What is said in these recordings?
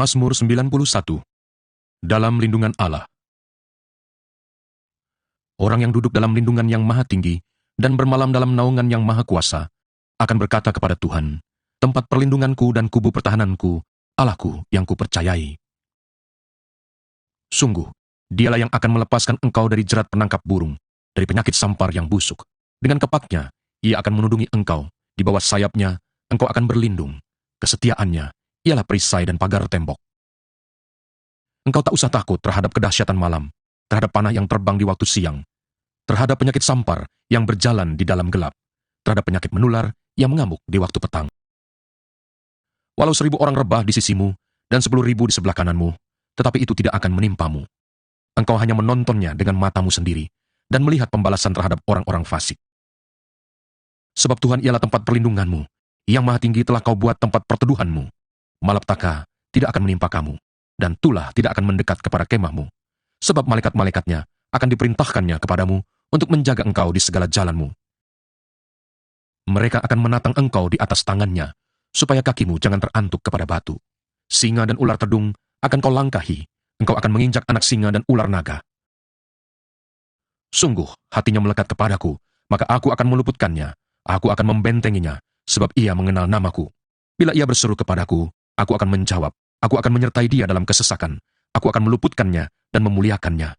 Mazmur 91. Dalam lindungan Allah. Orang yang duduk dalam lindungan yang maha tinggi dan bermalam dalam naungan yang maha kuasa akan berkata kepada Tuhan, tempat perlindunganku dan kubu pertahananku, Allahku yang kupercayai. Sungguh, dialah yang akan melepaskan engkau dari jerat penangkap burung, dari penyakit sampar yang busuk. Dengan kepaknya, ia akan menudungi engkau, di bawah sayapnya, engkau akan berlindung. Kesetiaannya ialah perisai dan pagar tembok. Engkau tak usah takut terhadap kedahsyatan malam, terhadap panah yang terbang di waktu siang, terhadap penyakit sampar yang berjalan di dalam gelap, terhadap penyakit menular yang mengamuk di waktu petang. Walau 1.000 orang rebah di sisimu, dan 10.000 di sebelah kananmu, tetapi itu tidak akan menimpamu. Engkau hanya menontonnya dengan matamu sendiri, dan melihat pembalasan terhadap orang-orang fasik. Sebab Tuhan ialah tempat perlindunganmu, yang maha tinggi telah kau buat tempat perteduhanmu. Malapetaka tidak akan menimpa kamu, dan tulah tidak akan mendekat kepada kemahmu. Sebab malaikat-malaikatnya akan diperintahkannya kepadamu untuk menjaga engkau di segala jalanmu. Mereka akan menatang engkau di atas tangannya, supaya kakimu jangan terantuk kepada batu. Singa dan ular tedung akan kau langkahi, engkau akan menginjak anak singa dan ular naga. Sungguh, hatinya melekat kepadaku, maka aku akan meluputkannya, aku akan membentenginya, sebab ia mengenal namaku. Bila ia berseru kepadaku, aku akan menjawab, aku akan menyertai dia dalam kesesakan, aku akan meluputkannya dan memuliakannya.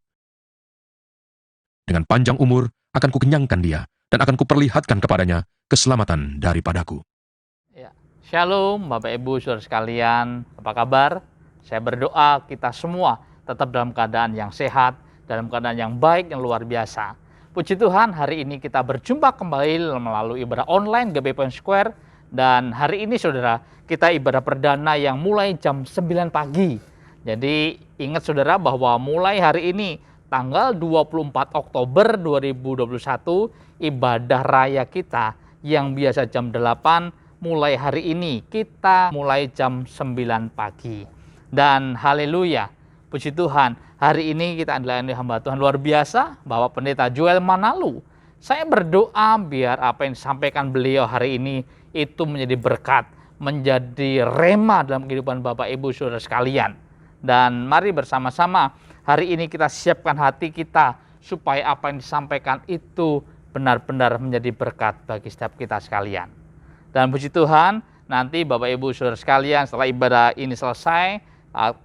Dengan panjang umur akan kukenyangkan dia, dan akan kuperlihatkan kepadanya keselamatan daripadaku. Ya. Shalom Bapak Ibu Saudara sekalian, apa kabar? Saya berdoa kita semua tetap dalam keadaan yang sehat, dalam keadaan yang baik, yang luar biasa. Puji Tuhan, hari ini kita berjumpa kembali melalui ibadah online GBI Point Square. Dan hari ini saudara, kita ibadah perdana yang mulai jam 9 pagi. Jadi ingat saudara bahwa mulai hari ini, tanggal 24 Oktober 2021, ibadah raya kita yang biasa jam 8, mulai hari ini kita mulai jam 9 pagi. Dan haleluya, puji Tuhan, hari ini kita adalah hamba Tuhan luar biasa, Bapak Pendeta Joel Manalu. Saya berdoa biar apa yang disampaikan beliau hari ini itu menjadi berkat, menjadi rema dalam kehidupan Bapak Ibu Saudara sekalian. Dan mari bersama-sama hari ini kita siapkan hati kita supaya apa yang disampaikan itu benar-benar menjadi berkat bagi setiap kita sekalian. Dan puji Tuhan, nanti Bapak Ibu Saudara sekalian setelah ibadah ini selesai,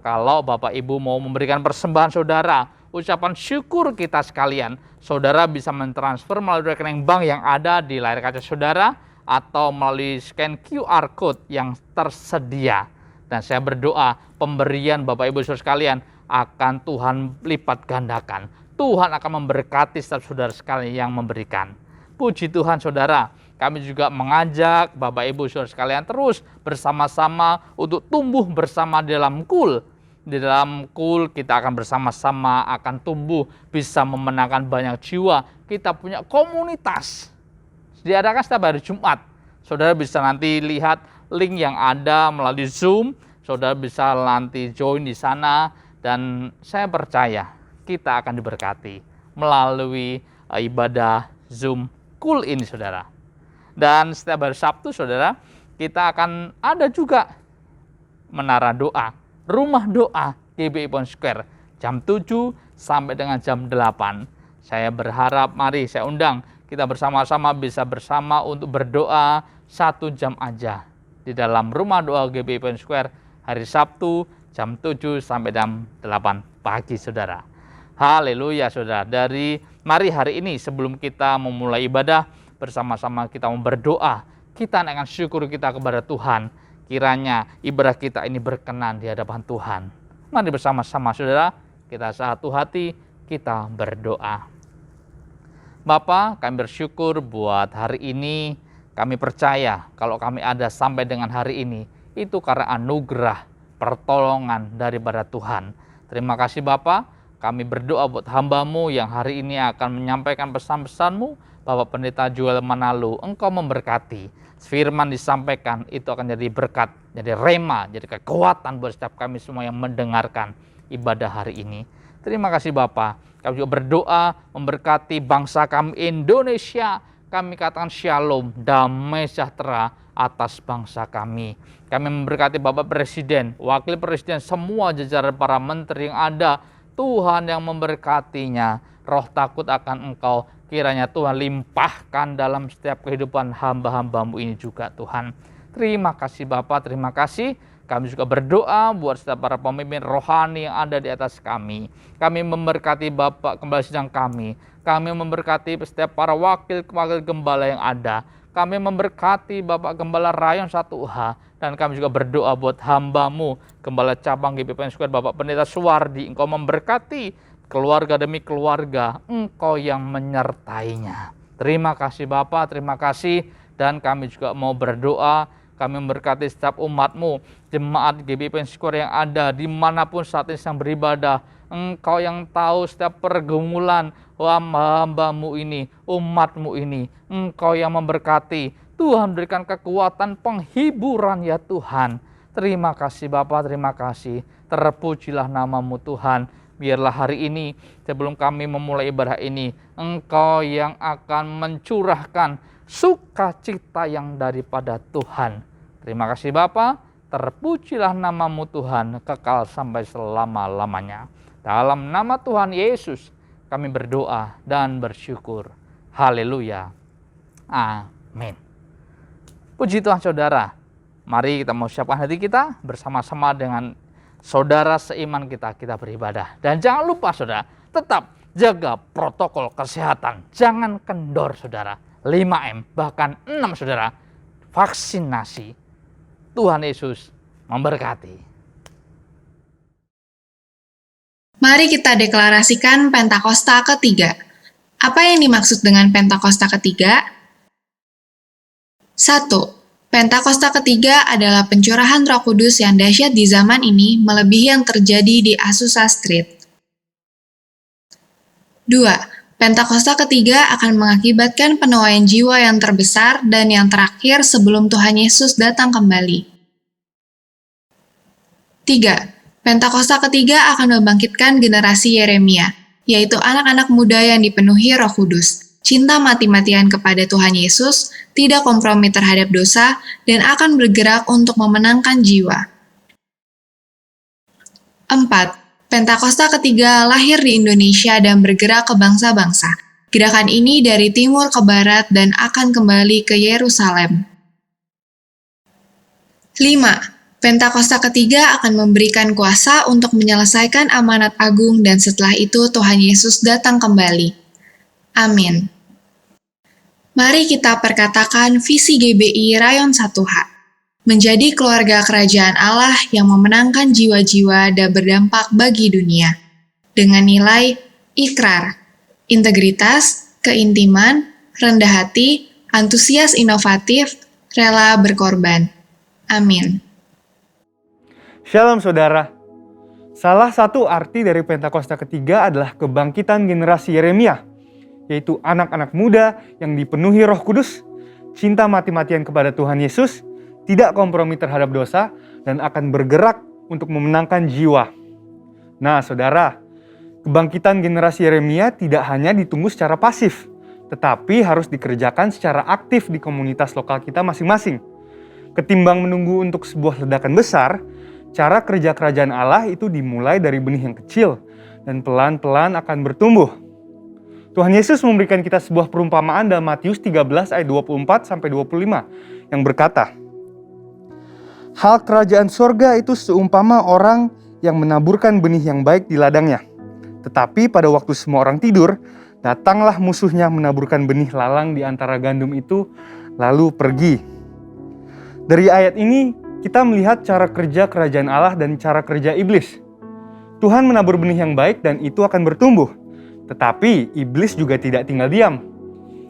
kalau Bapak Ibu mau memberikan persembahan saudara, ucapan syukur kita sekalian, saudara bisa mentransfer melalui rekening bank yang ada di layar kaca saudara atau melalui scan QR Code yang tersedia. Dan saya berdoa pemberian Bapak Ibu Saudara sekalian akan Tuhan lipat gandakan. Tuhan akan memberkati setiap saudara sekalian yang memberikan. Puji Tuhan saudara, kami juga mengajak Bapak Ibu Saudara sekalian terus bersama-sama untuk tumbuh bersama di dalam KUL. Di dalam KUL kita akan bersama-sama akan tumbuh, bisa memenangkan banyak jiwa. Kita punya komunitas, diadakan setiap hari Jumat. Saudara bisa nanti lihat link yang ada melalui Zoom. Saudara bisa nanti join di sana. Dan saya percaya kita akan diberkati melalui ibadah Zoom KUL ini saudara. Dan setiap hari Sabtu saudara, kita akan ada juga menara doa, rumah doa GBI Point Square, jam 7 sampai dengan jam 8. Saya berharap mari saya undang kita bersama-sama bisa bersama untuk berdoa 1 jam aja di dalam rumah doa GBI Point Square hari Sabtu jam 7 sampai jam 8 pagi saudara. Haleluya saudara. Mari hari ini sebelum kita memulai ibadah bersama-sama kita mau berdoa, kita naikkan syukur kita kepada Tuhan. Kiranya ibadah kita ini berkenan di hadapan Tuhan. Mari bersama-sama saudara, kita satu hati, kita berdoa. Bapa, kami bersyukur buat hari ini. Kami percaya kalau kami ada sampai dengan hari ini, itu karena anugerah, pertolongan daripada Tuhan. Terima kasih Bapa, kami berdoa buat hamba-Mu yang hari ini akan menyampaikan pesan-pesan-Mu. Bapak Pendeta Joel Manalu, Engkau memberkati. Firman disampaikan itu akan jadi berkat, jadi rema, jadi kekuatan buat setiap kami semua yang mendengarkan ibadah hari ini. Terima kasih Bapa. Kami juga berdoa memberkati bangsa kami Indonesia. kami katakan shalom, damai sejahtera atas bangsa kami. Kami memberkati Bapak Presiden, Wakil Presiden, semua jajaran para menteri yang ada. Tuhan yang memberkatinya. Roh takut akan Engkau kiranya Tuhan limpahkan dalam setiap kehidupan hamba-hambamu ini juga Tuhan. Terima kasih Bapak, terima kasih. Kami juga berdoa buat setiap para pemimpin rohani yang ada di atas kami. Kami memberkati Bapak Gembala Sidang kami. Kami memberkati setiap para wakil gembala yang ada. Kami memberkati Bapak Gembala Rayon 1H. Dan kami juga berdoa buat hamba-Mu, Gembala Cabang GBPN Square Bapak Pendeta Suwardi. Engkau memberkati keluarga demi keluarga, Engkau yang menyertainya. Terima kasih Bapak, terima kasih. Dan kami juga mau berdoa, kami memberkati setiap umat-Mu, jemaat GBPN Square yang ada, dimanapun saat ini sedang beribadah. Engkau yang tahu setiap pergumulan hamba-Mu ini, umat-Mu ini. Engkau yang memberkati. Tuhan berikan kekuatan penghiburan ya Tuhan. Terima kasih Bapak, terima kasih. Terpujilah nama-Mu Tuhan. Biarlah hari ini sebelum kami memulai ibadah ini, Engkau yang akan mencurahkan sukacita yang daripada Tuhan. Terima kasih Bapa, terpujilah nama-Mu Tuhan, kekal sampai selama-lamanya. Dalam nama Tuhan Yesus kami berdoa dan bersyukur. Haleluya. Amin. Puji Tuhan saudara. Mari kita mau siapkan hati kita bersama-sama dengan saudara seiman kita beribadah. Dan jangan lupa saudara, tetap jaga protokol kesehatan. Jangan kendor saudara. 5M, bahkan 6 saudara. Vaksinasi. Tuhan Yesus memberkati. Mari kita deklarasikan Pentakosta ketiga. Apa yang dimaksud dengan Pentakosta ketiga? 1. Pentakosta ketiga adalah pencurahan Roh Kudus yang dahsyat di zaman ini melebihi yang terjadi di Azusa Street. 2. Pentakosta ketiga akan mengakibatkan penuaian jiwa yang terbesar dan yang terakhir sebelum Tuhan Yesus datang kembali. 3. Pentakosta ketiga akan membangkitkan generasi Yeremia, yaitu anak-anak muda yang dipenuhi Roh Kudus, cinta mati-matian kepada Tuhan Yesus, tidak kompromi terhadap dosa, dan akan bergerak untuk memenangkan jiwa. 4. Pentakosta ketiga lahir di Indonesia dan bergerak ke bangsa-bangsa. Gerakan ini dari timur ke barat dan akan kembali ke Yerusalem. 5. Pentakosta ketiga akan memberikan kuasa untuk menyelesaikan amanat agung dan setelah itu Tuhan Yesus datang kembali. Amin. Mari kita perkatakan visi GBI Rayon 1H. Menjadi keluarga kerajaan Allah yang memenangkan jiwa-jiwa dan berdampak bagi dunia. Dengan nilai ikrar, integritas, keintiman, rendah hati, antusias inovatif, rela berkorban. Amin. Shalom saudara. Salah satu arti dari Pentakosta ketiga adalah kebangkitan generasi Yeremia, yaitu anak-anak muda yang dipenuhi Roh Kudus, cinta mati-matian kepada Tuhan Yesus, tidak kompromi terhadap dosa, dan akan bergerak untuk memenangkan jiwa. Nah saudara, kebangkitan generasi Yeremia tidak hanya ditunggu secara pasif, tetapi harus dikerjakan secara aktif di komunitas lokal kita masing-masing. Ketimbang menunggu untuk sebuah ledakan besar, cara kerja kerajaan Allah itu dimulai dari benih yang kecil dan pelan-pelan akan bertumbuh. Tuhan Yesus memberikan kita sebuah perumpamaan dalam Matius 13 ayat 24-25 yang berkata, "Hal kerajaan sorga itu seumpama orang yang menaburkan benih yang baik di ladangnya. Tetapi pada waktu semua orang tidur, datanglah musuhnya menaburkan benih lalang di antara gandum itu, lalu pergi." Dari ayat ini, kita melihat cara kerja kerajaan Allah dan cara kerja iblis. Tuhan menabur benih yang baik dan itu akan bertumbuh. Tetapi iblis juga tidak tinggal diam.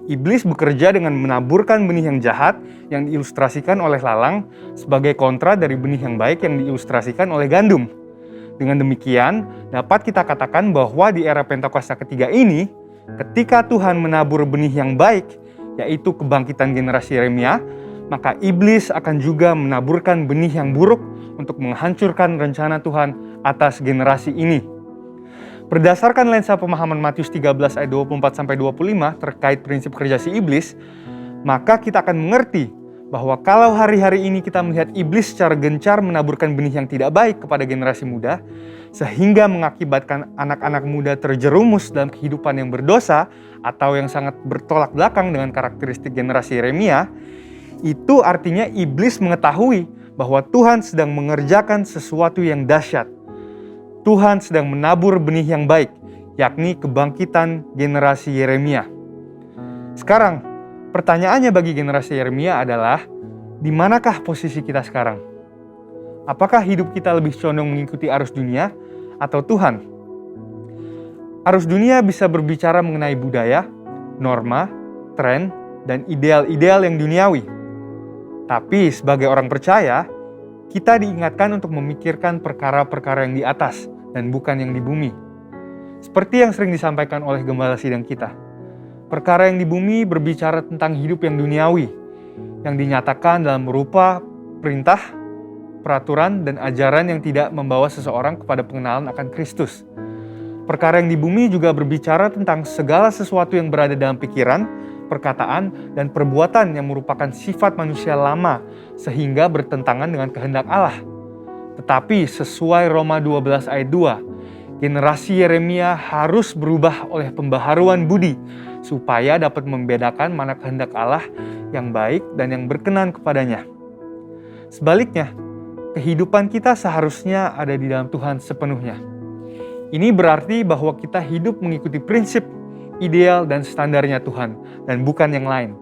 Iblis bekerja dengan menaburkan benih yang jahat yang diilustrasikan oleh lalang sebagai kontra dari benih yang baik yang diilustrasikan oleh gandum. Dengan demikian, dapat kita katakan bahwa di era Pentakosta ketiga ini, ketika Tuhan menabur benih yang baik, yaitu kebangkitan generasi Yeremia, maka iblis akan juga menaburkan benih yang buruk untuk menghancurkan rencana Tuhan atas generasi ini. Berdasarkan lensa pemahaman Matius 13 ayat 24-25 terkait prinsip kerja si iblis, maka kita akan mengerti bahwa kalau hari-hari ini kita melihat iblis secara gencar menaburkan benih yang tidak baik kepada generasi muda, sehingga mengakibatkan anak-anak muda terjerumus dalam kehidupan yang berdosa atau yang sangat bertolak belakang dengan karakteristik generasi Yeremia, itu artinya iblis mengetahui bahwa Tuhan sedang mengerjakan sesuatu yang dahsyat. Tuhan sedang menabur benih yang baik, yakni kebangkitan generasi Yeremia. Sekarang, pertanyaannya bagi generasi Yeremia adalah, di manakah posisi kita sekarang? Apakah hidup kita lebih condong mengikuti arus dunia atau Tuhan? Arus dunia bisa berbicara mengenai budaya, norma, tren, dan ideal-ideal yang duniawi. Tapi sebagai orang percaya, kita diingatkan untuk memikirkan perkara-perkara yang di atas dan bukan yang di bumi. Seperti yang sering disampaikan oleh gembala sidang kita, perkara yang di bumi berbicara tentang hidup yang duniawi, yang dinyatakan dalam rupa perintah, peraturan, dan ajaran yang tidak membawa seseorang kepada pengenalan akan Kristus. Perkara yang di bumi juga berbicara tentang segala sesuatu yang berada dalam pikiran, perkataan, dan perbuatan yang merupakan sifat manusia lama sehingga bertentangan dengan kehendak Allah. Tetapi sesuai Roma 12 ayat 2, generasi Yeremia harus berubah oleh pembaharuan budi supaya dapat membedakan mana kehendak Allah yang baik dan yang berkenan kepadanya. Sebaliknya, kehidupan kita seharusnya ada di dalam Tuhan sepenuhnya. Ini berarti bahwa kita hidup mengikuti prinsip, ideal, dan standarnya Tuhan, dan bukan yang lain.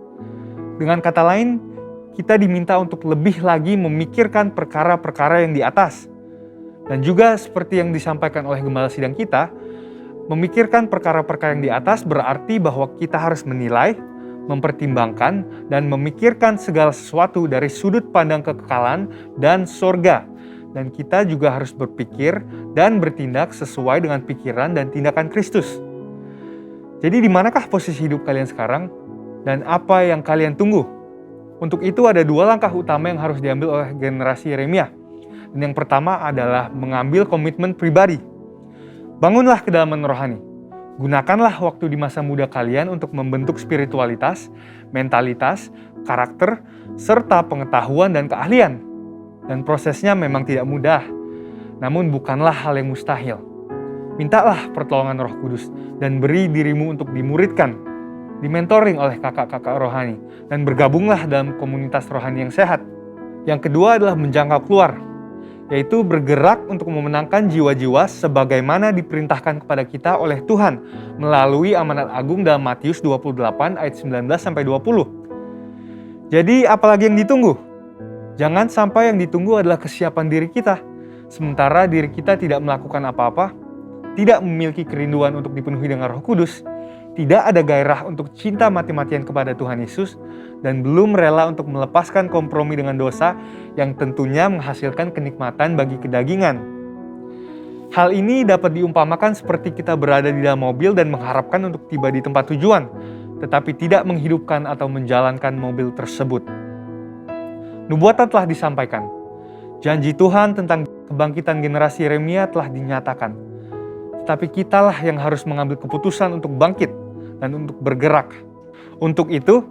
Dengan kata lain, kita diminta untuk lebih lagi memikirkan perkara-perkara yang di atas. Dan juga seperti yang disampaikan oleh gembala sidang kita, memikirkan perkara-perkara yang di atas berarti bahwa kita harus menilai, mempertimbangkan, dan memikirkan segala sesuatu dari sudut pandang kekekalan dan sorga. Dan kita juga harus berpikir dan bertindak sesuai dengan pikiran dan tindakan Kristus. Jadi di manakah posisi hidup kalian sekarang? Dan apa yang kalian tunggu? Untuk itu ada dua langkah utama yang harus diambil oleh generasi Yeremia. Dan yang pertama adalah mengambil komitmen pribadi. Bangunlah kedalaman rohani. Gunakanlah waktu di masa muda kalian untuk membentuk spiritualitas, mentalitas, karakter, serta pengetahuan dan keahlian. Dan prosesnya memang tidak mudah, namun bukanlah hal yang mustahil. Mintalah pertolongan Roh Kudus dan beri dirimu untuk dimuridkan, dimentoring oleh kakak-kakak rohani, dan bergabunglah dalam komunitas rohani yang sehat. Yang kedua adalah menjangkau keluar, yaitu bergerak untuk memenangkan jiwa-jiwa sebagaimana diperintahkan kepada kita oleh Tuhan melalui amanat agung dalam Matius 28 ayat 19-20. Jadi apalagi yang ditunggu? Jangan sampai yang ditunggu adalah kesiapan diri kita, sementara diri kita tidak melakukan apa-apa, tidak memiliki kerinduan untuk dipenuhi dengan Roh Kudus, tidak ada gairah untuk cinta mati-matian kepada Tuhan Yesus, dan belum rela untuk melepaskan kompromi dengan dosa yang tentunya menghasilkan kenikmatan bagi kedagingan. Hal ini dapat diumpamakan seperti kita berada di dalam mobil dan mengharapkan untuk tiba di tempat tujuan, tetapi tidak menghidupkan atau menjalankan mobil tersebut. Nubuatan telah disampaikan. Janji Tuhan tentang kebangkitan generasi Yeremia telah dinyatakan. Tetapi kitalah yang harus mengambil keputusan untuk bangkit dan untuk bergerak. Untuk itu,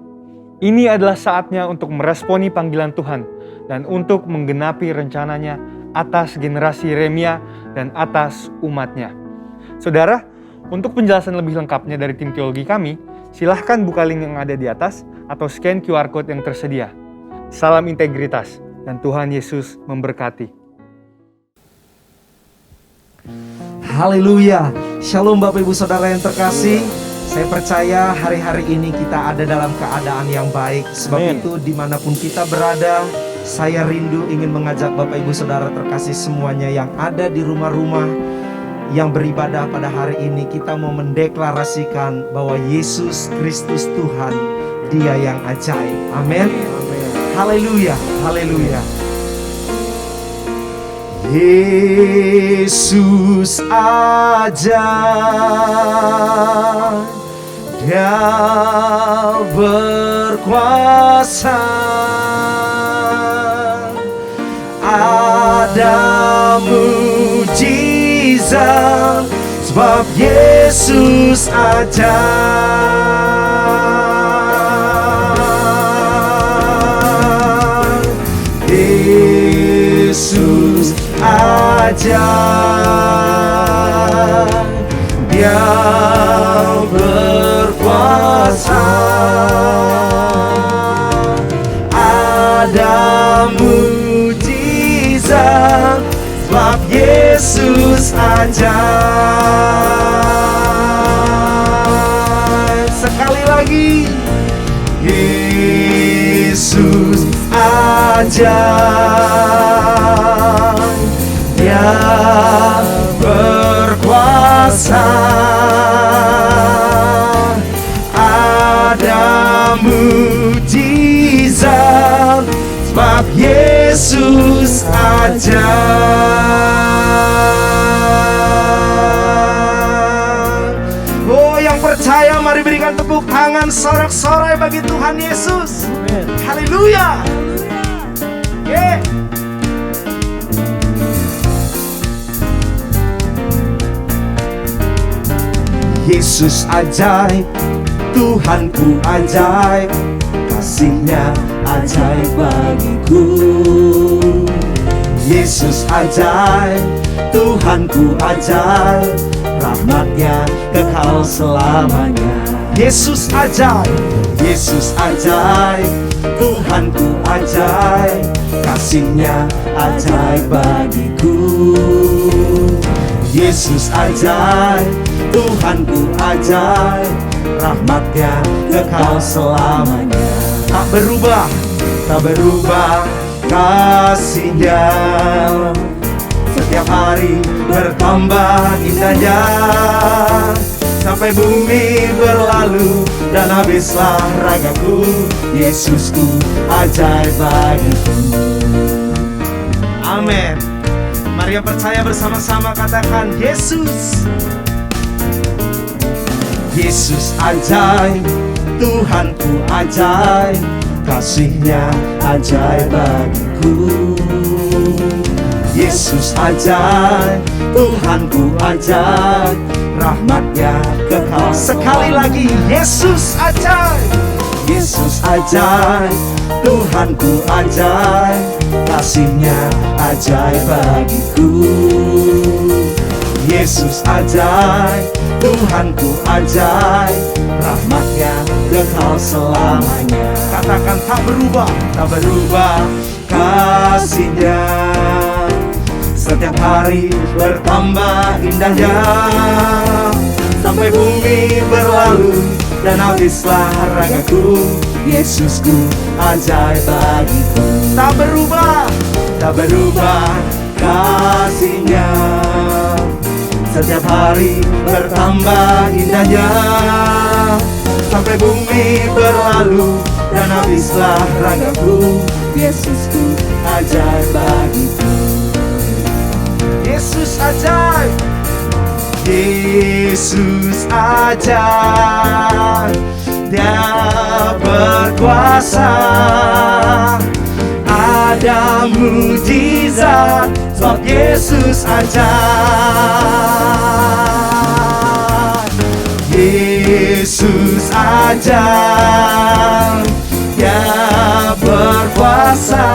ini adalah saatnya untuk meresponi panggilan Tuhan dan untuk menggenapi rencananya atas generasi Yeremia dan atas umatnya. Saudara, untuk penjelasan lebih lengkapnya dari tim teologi kami, silahkan buka link yang ada di atas atau scan QR Code yang tersedia. Salam integritas dan Tuhan Yesus memberkati. Haleluya. Shalom Bapak Ibu Saudara yang terkasih. Saya percaya hari-hari ini kita ada dalam keadaan yang baik. Sebab itu dimanapun kita berada, saya rindu ingin mengajak Bapak Ibu Saudara terkasih semuanya yang ada di rumah-rumah yang beribadah pada hari ini. Kita mau mendeklarasikan bahwa Yesus Kristus Tuhan, Dia yang ajaib. Amin. Haleluya, haleluya. Yesus ajaib, Dia berkuasa. Ada mujizat sebab Yesus aja. Yesus aja, Dia berkuasa. Ada mujizat sebab Yesus aja. Sekali lagi, Yesus aja, Dia berkuasa. Ada mujizat sebab Yesus aja. Oh, yang percaya mari berikan tepuk tangan sorak-sorai bagi Tuhan Yesus. Haleluya. Yeah. Yesus ajaib, Tuhanku ajaib, kasih-Nya ajaib bagiku. Yesus ajaib, Tuhanku ajaib, rahmat-Nya kekal selamanya. Yesus ajaib, Yesus ajaib, Tuhanku ajaib, kasih-Nya ajaib bagiku. Yesus ajaib, Tuhanku ajaib, rahmat-Nya kekal selamanya. Tak berubah, tak berubah kasih-Nya, setiap hari bertambah indahnya. Sampai bumi berlalu dan habislah ragaku, Yesusku ajaib bagiku. Amin. Mari yang percaya bersama-sama katakan Yesus. Yesus ajaib, Tuhanku ajaib, kasih-Nya ajaib bagiku. Yesus ajaib, Tuhanku ajaib, rahmat-Nya kekal. Sekali lagi, Yesus ajaib, Yesus ajaib, Tuhanku ajaib, kasih-Nya ajaib bagiku. Yesus ajaib, Tuhanku ajaib, rahmat-Nya kekal selamanya. Katakan tak berubah, tak berubah kasih-Nya, setiap hari bertambah indahnya. Sampai bumi berlalu dan habislah ragaku, Yesusku ajaib bagiku. Tak berubah, tak berubah kasih-Nya, setiap hari bertambah indahnya. Sampai bumi berlalu dan habislah ragaku, Yesusku ajaib bagiku. Yesus ajaib, Yesus ajaib, Dia berkuasa. Ada mujizat sebab Yesus ajaib. Yesus ajaib, Dia berkuasa.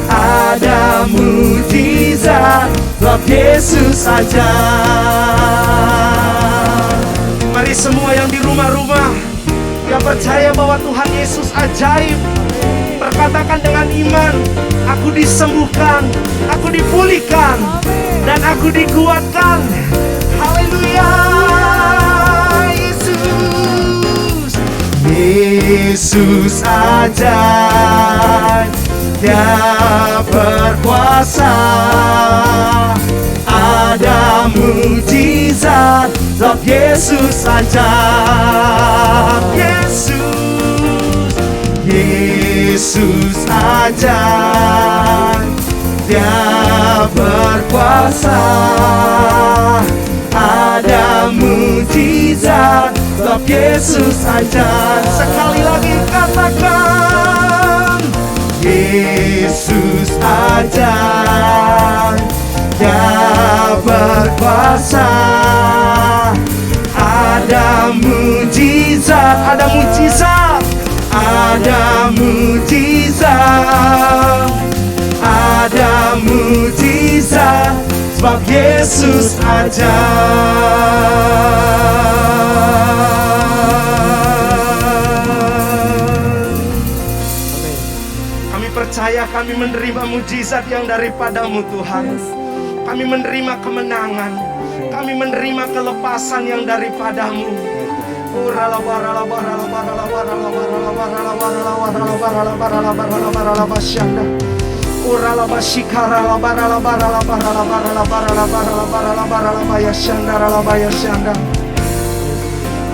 Ada mujizat sebab Yesus ajaib. Mari semua yang di rumah-rumah yang percaya bahwa Tuhan Yesus ajaib, perkatakan dengan iman, aku disembuhkan, aku dipulihkan, dan aku dikuatkan. Haleluya. Yesus, Yesus ajaib, Dia berkuasa. Ada mujizat sebab Yesus ajaib. Yesus, Yesus ajaib, Dia berkuasa. Ada mujizat sebab Yesus ajaib. Sekali lagi katakan, Yesus ajaib, Dia berkuasa. kuasa, ada mujizat, ada mujizat, ada mujizat, ada mujizat, sebab Yesus aja. Kami percaya kami menerima mujizat yang daripadamu Tuhan. Kami menerima kemenangan, kami menerima kelepasan yang daripadamu.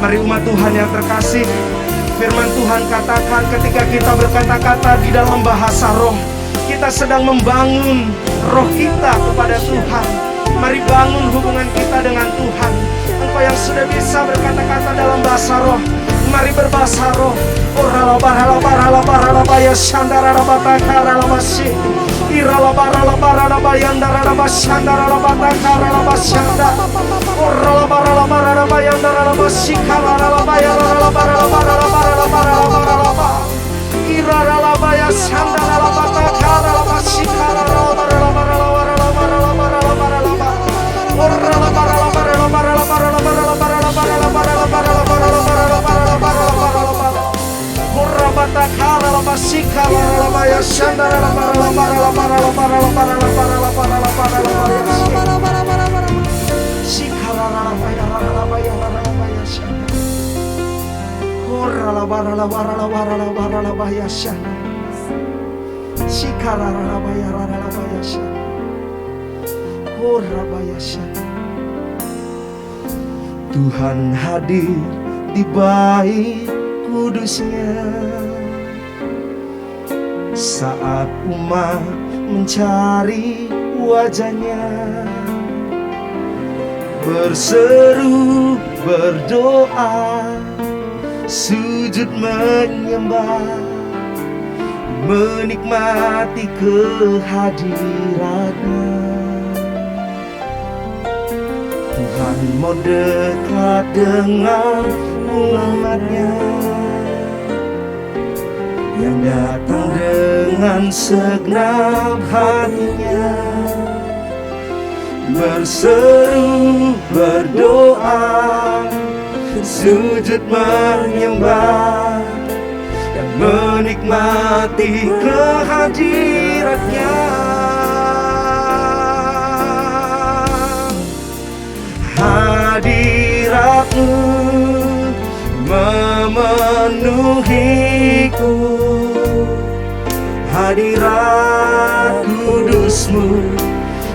Mari umat Tuhan yang terkasih, firman Tuhan katakan ketika kita berkata-kata di dalam bahasa roh, kita sedang membangun roh kita kepada Tuhan. Mari bangun hubungan kita dengan Tuhan. Engkau yang sudah bisa berkata-kata dalam bahasa roh, mari berbahasa roh. Tuhan hadir di bait kudusnya saat umat mencari wajahnya, berseru, berdoa, sujud menyembah, menikmati kehadirannya. Tuhan mau dekat dengan umatnya yang datang dengan segenap hatinya, berseru, berdoa, sujud menyembah, dan menikmati kehadiratnya. Hadiratmu memenuhiku, hadirat kudusmu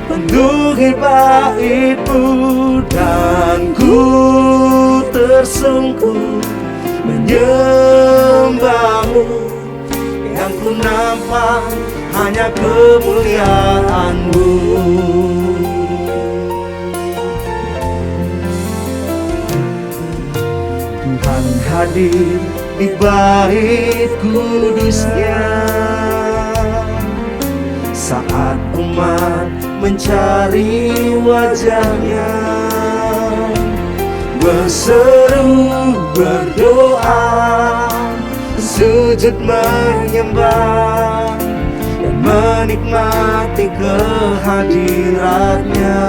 penuhi baitmu, dan ku tersungkur menyembahmu. Yang ku nampak hanya kemuliaanmu. Tuhan hadir di bait kudusnya saat umat mencari wajahnya, berseru, berdoa, sujud menyembah, dan menikmati kehadiratnya.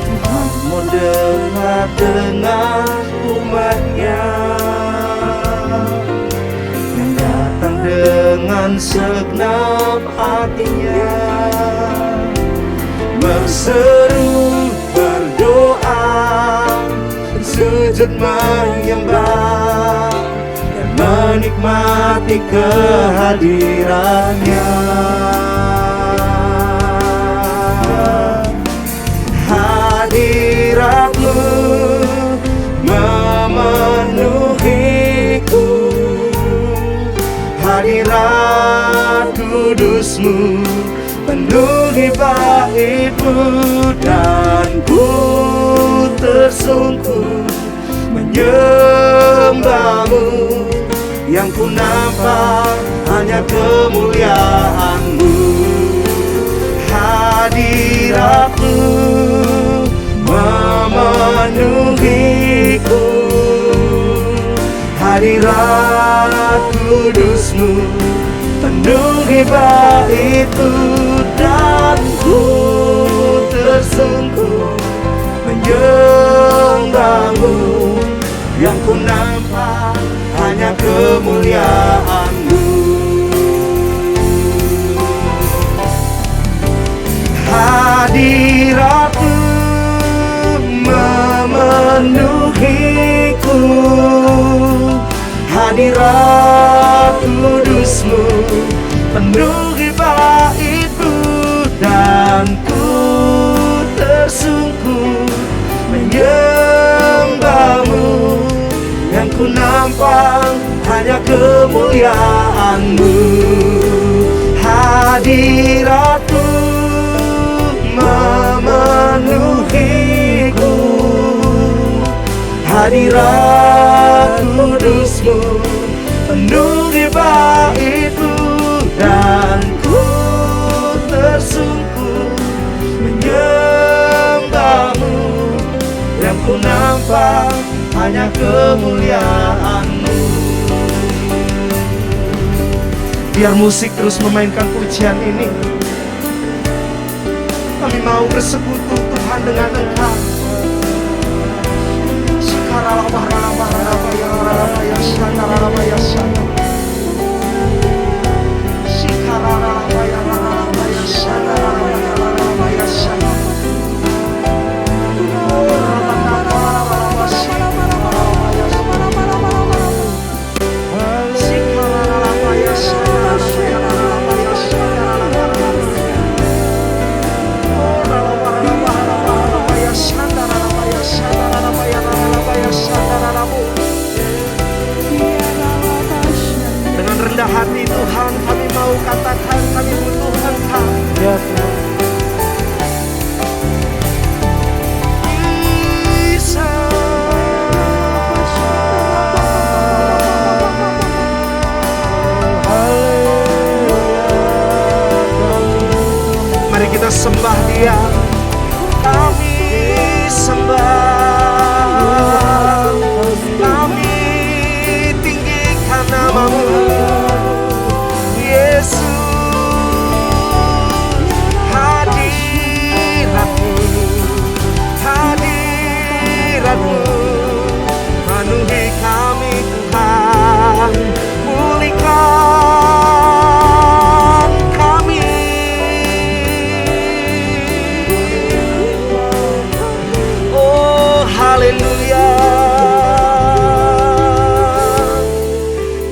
Tuhan mau dekat dengan umatnya yang datang dengan segenap hatinya, berseru, berdoa, sujud menyembah, dan menikmati kehadirannya. Hadiratmu memenuhiku, hadirat kudusmu penuhi baitmu, dan ku tersungkur menyembahmu. Yang ku nampak hanya kemuliaanmu. Hadirat Hadirat kudus-Mu penuhi baitku, dan ku tersungkur menyembah-Mu. Yang ku nampak hanya kemuliaan-Mu. Hadirat-Mu memenuhiku, hadirat kudus-Mu penuhi baitku, dan ku tersungkur menyembah-Mu. Yang ku nampak hanya kemuliaan-Mu. Hadirat-Mu memenuhiku, hadirat kudus-Mu penuhi baitku, dan ku tersungkur menyembah-Mu. Yang ku nampak hanya kemuliaan-Mu. Biar musik terus memainkan pujian ini, kami mau bersekutu Tuhan dengan Engkau. Dengan rendah hati Tuhan, kami mau katakan kami butuh Engkau. Ya Tuhan. Mari kita sembah Dia. Kami sembah, kami tinggikan nama-Mu, Yesus. Hadirat-Mu, hadirat-Mu penuhi kami Tuhan. Pulihkan kami. Oh haleluya,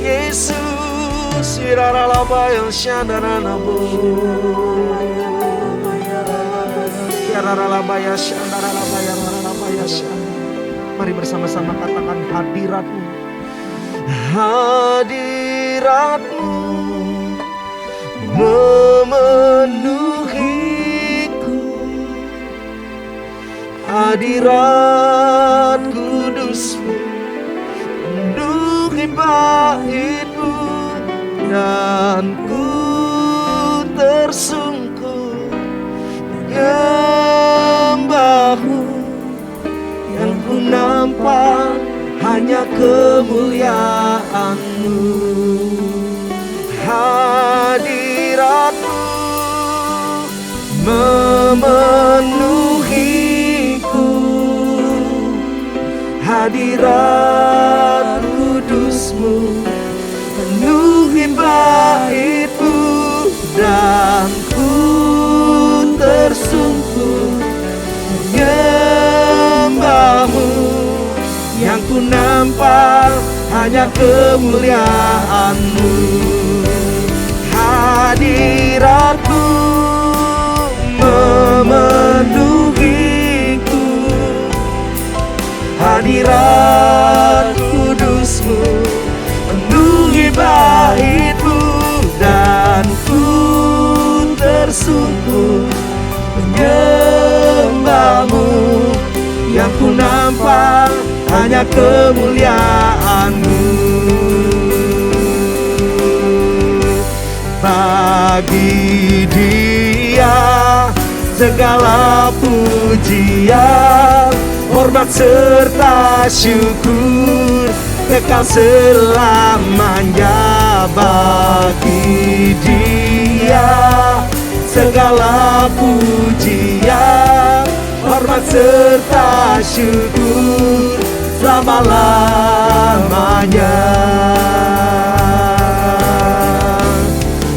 Yesus. Iraralabayang syandaranabu, iraralabaya syandaralabaya raralabaya syandaralabaya. Mari bersama-sama katakan hadirat-Mu. Hadirat-Mu memenuhiku, hadirat kudus-Mu penuhi baitku, dan ku tersungkur menyembah-Mu. Yang ku nampak hanya kemuliaan-Mu. Hadirat-Mu memenuhiku, hadirat kudus-Mu penuhi baitku, dan ku tersungkur menyembah-Mu. Yang ku nampak hanya kemuliaan-Mu. Hadirat-Mu memenuhiku, hadirat kudus-Mu penuhi baitku, dan ku tersungkur menyembah-Mu. Yang ku nampak hanya kemuliaan-Mu. Bagi Dia segala pujian, hormat serta syukur kekal selamanya. Bagi Dia segala pujian, hormat serta syukur selama-lamanya.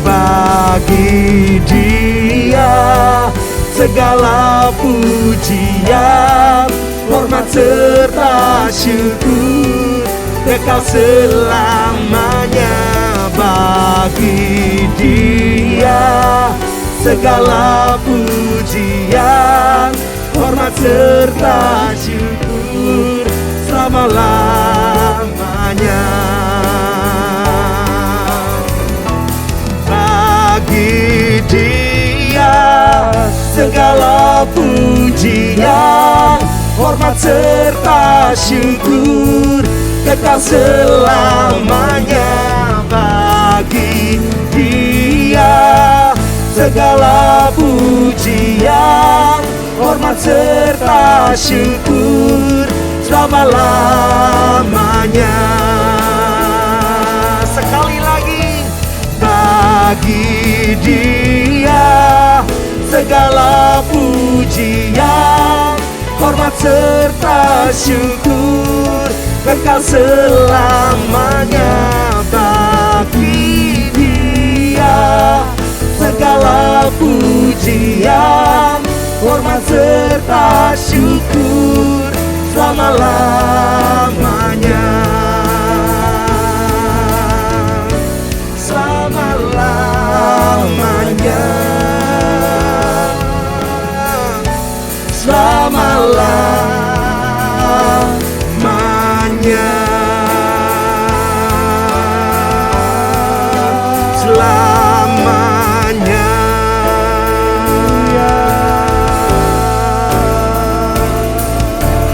Bagi Dia segala pujian, hormat serta syukur kekal selamanya. Bagi Dia segala pujian, hormat serta syukur selama-lamanya. Bagi Dia segala pujian, hormat serta syukur kekal selamanya. Bagi Dia segala pujian, hormat serta syukur selama-lamanya. Sekali lagi, bagi Dia segala pujian, hormat serta syukur kekal selamanya. Bagi Dia segala pujian, hormat serta syukur selama-lamanya. Selama-lamanya. Selama-lamanya. Selamanya.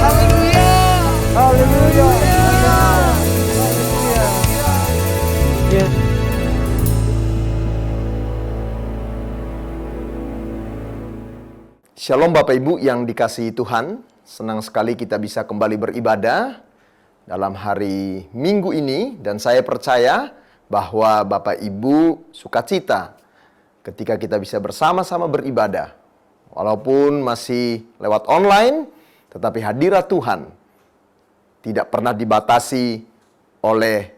Haleluya. Haleluya. Yes. Shalom Bapak Ibu yang dikasihi Tuhan, senang sekali kita bisa kembali beribadah dalam hari Minggu ini, dan saya percaya bahwa Bapak Ibu sukacita ketika kita bisa bersama-sama beribadah. Walaupun masih lewat online, tetapi hadirat Tuhan tidak pernah dibatasi oleh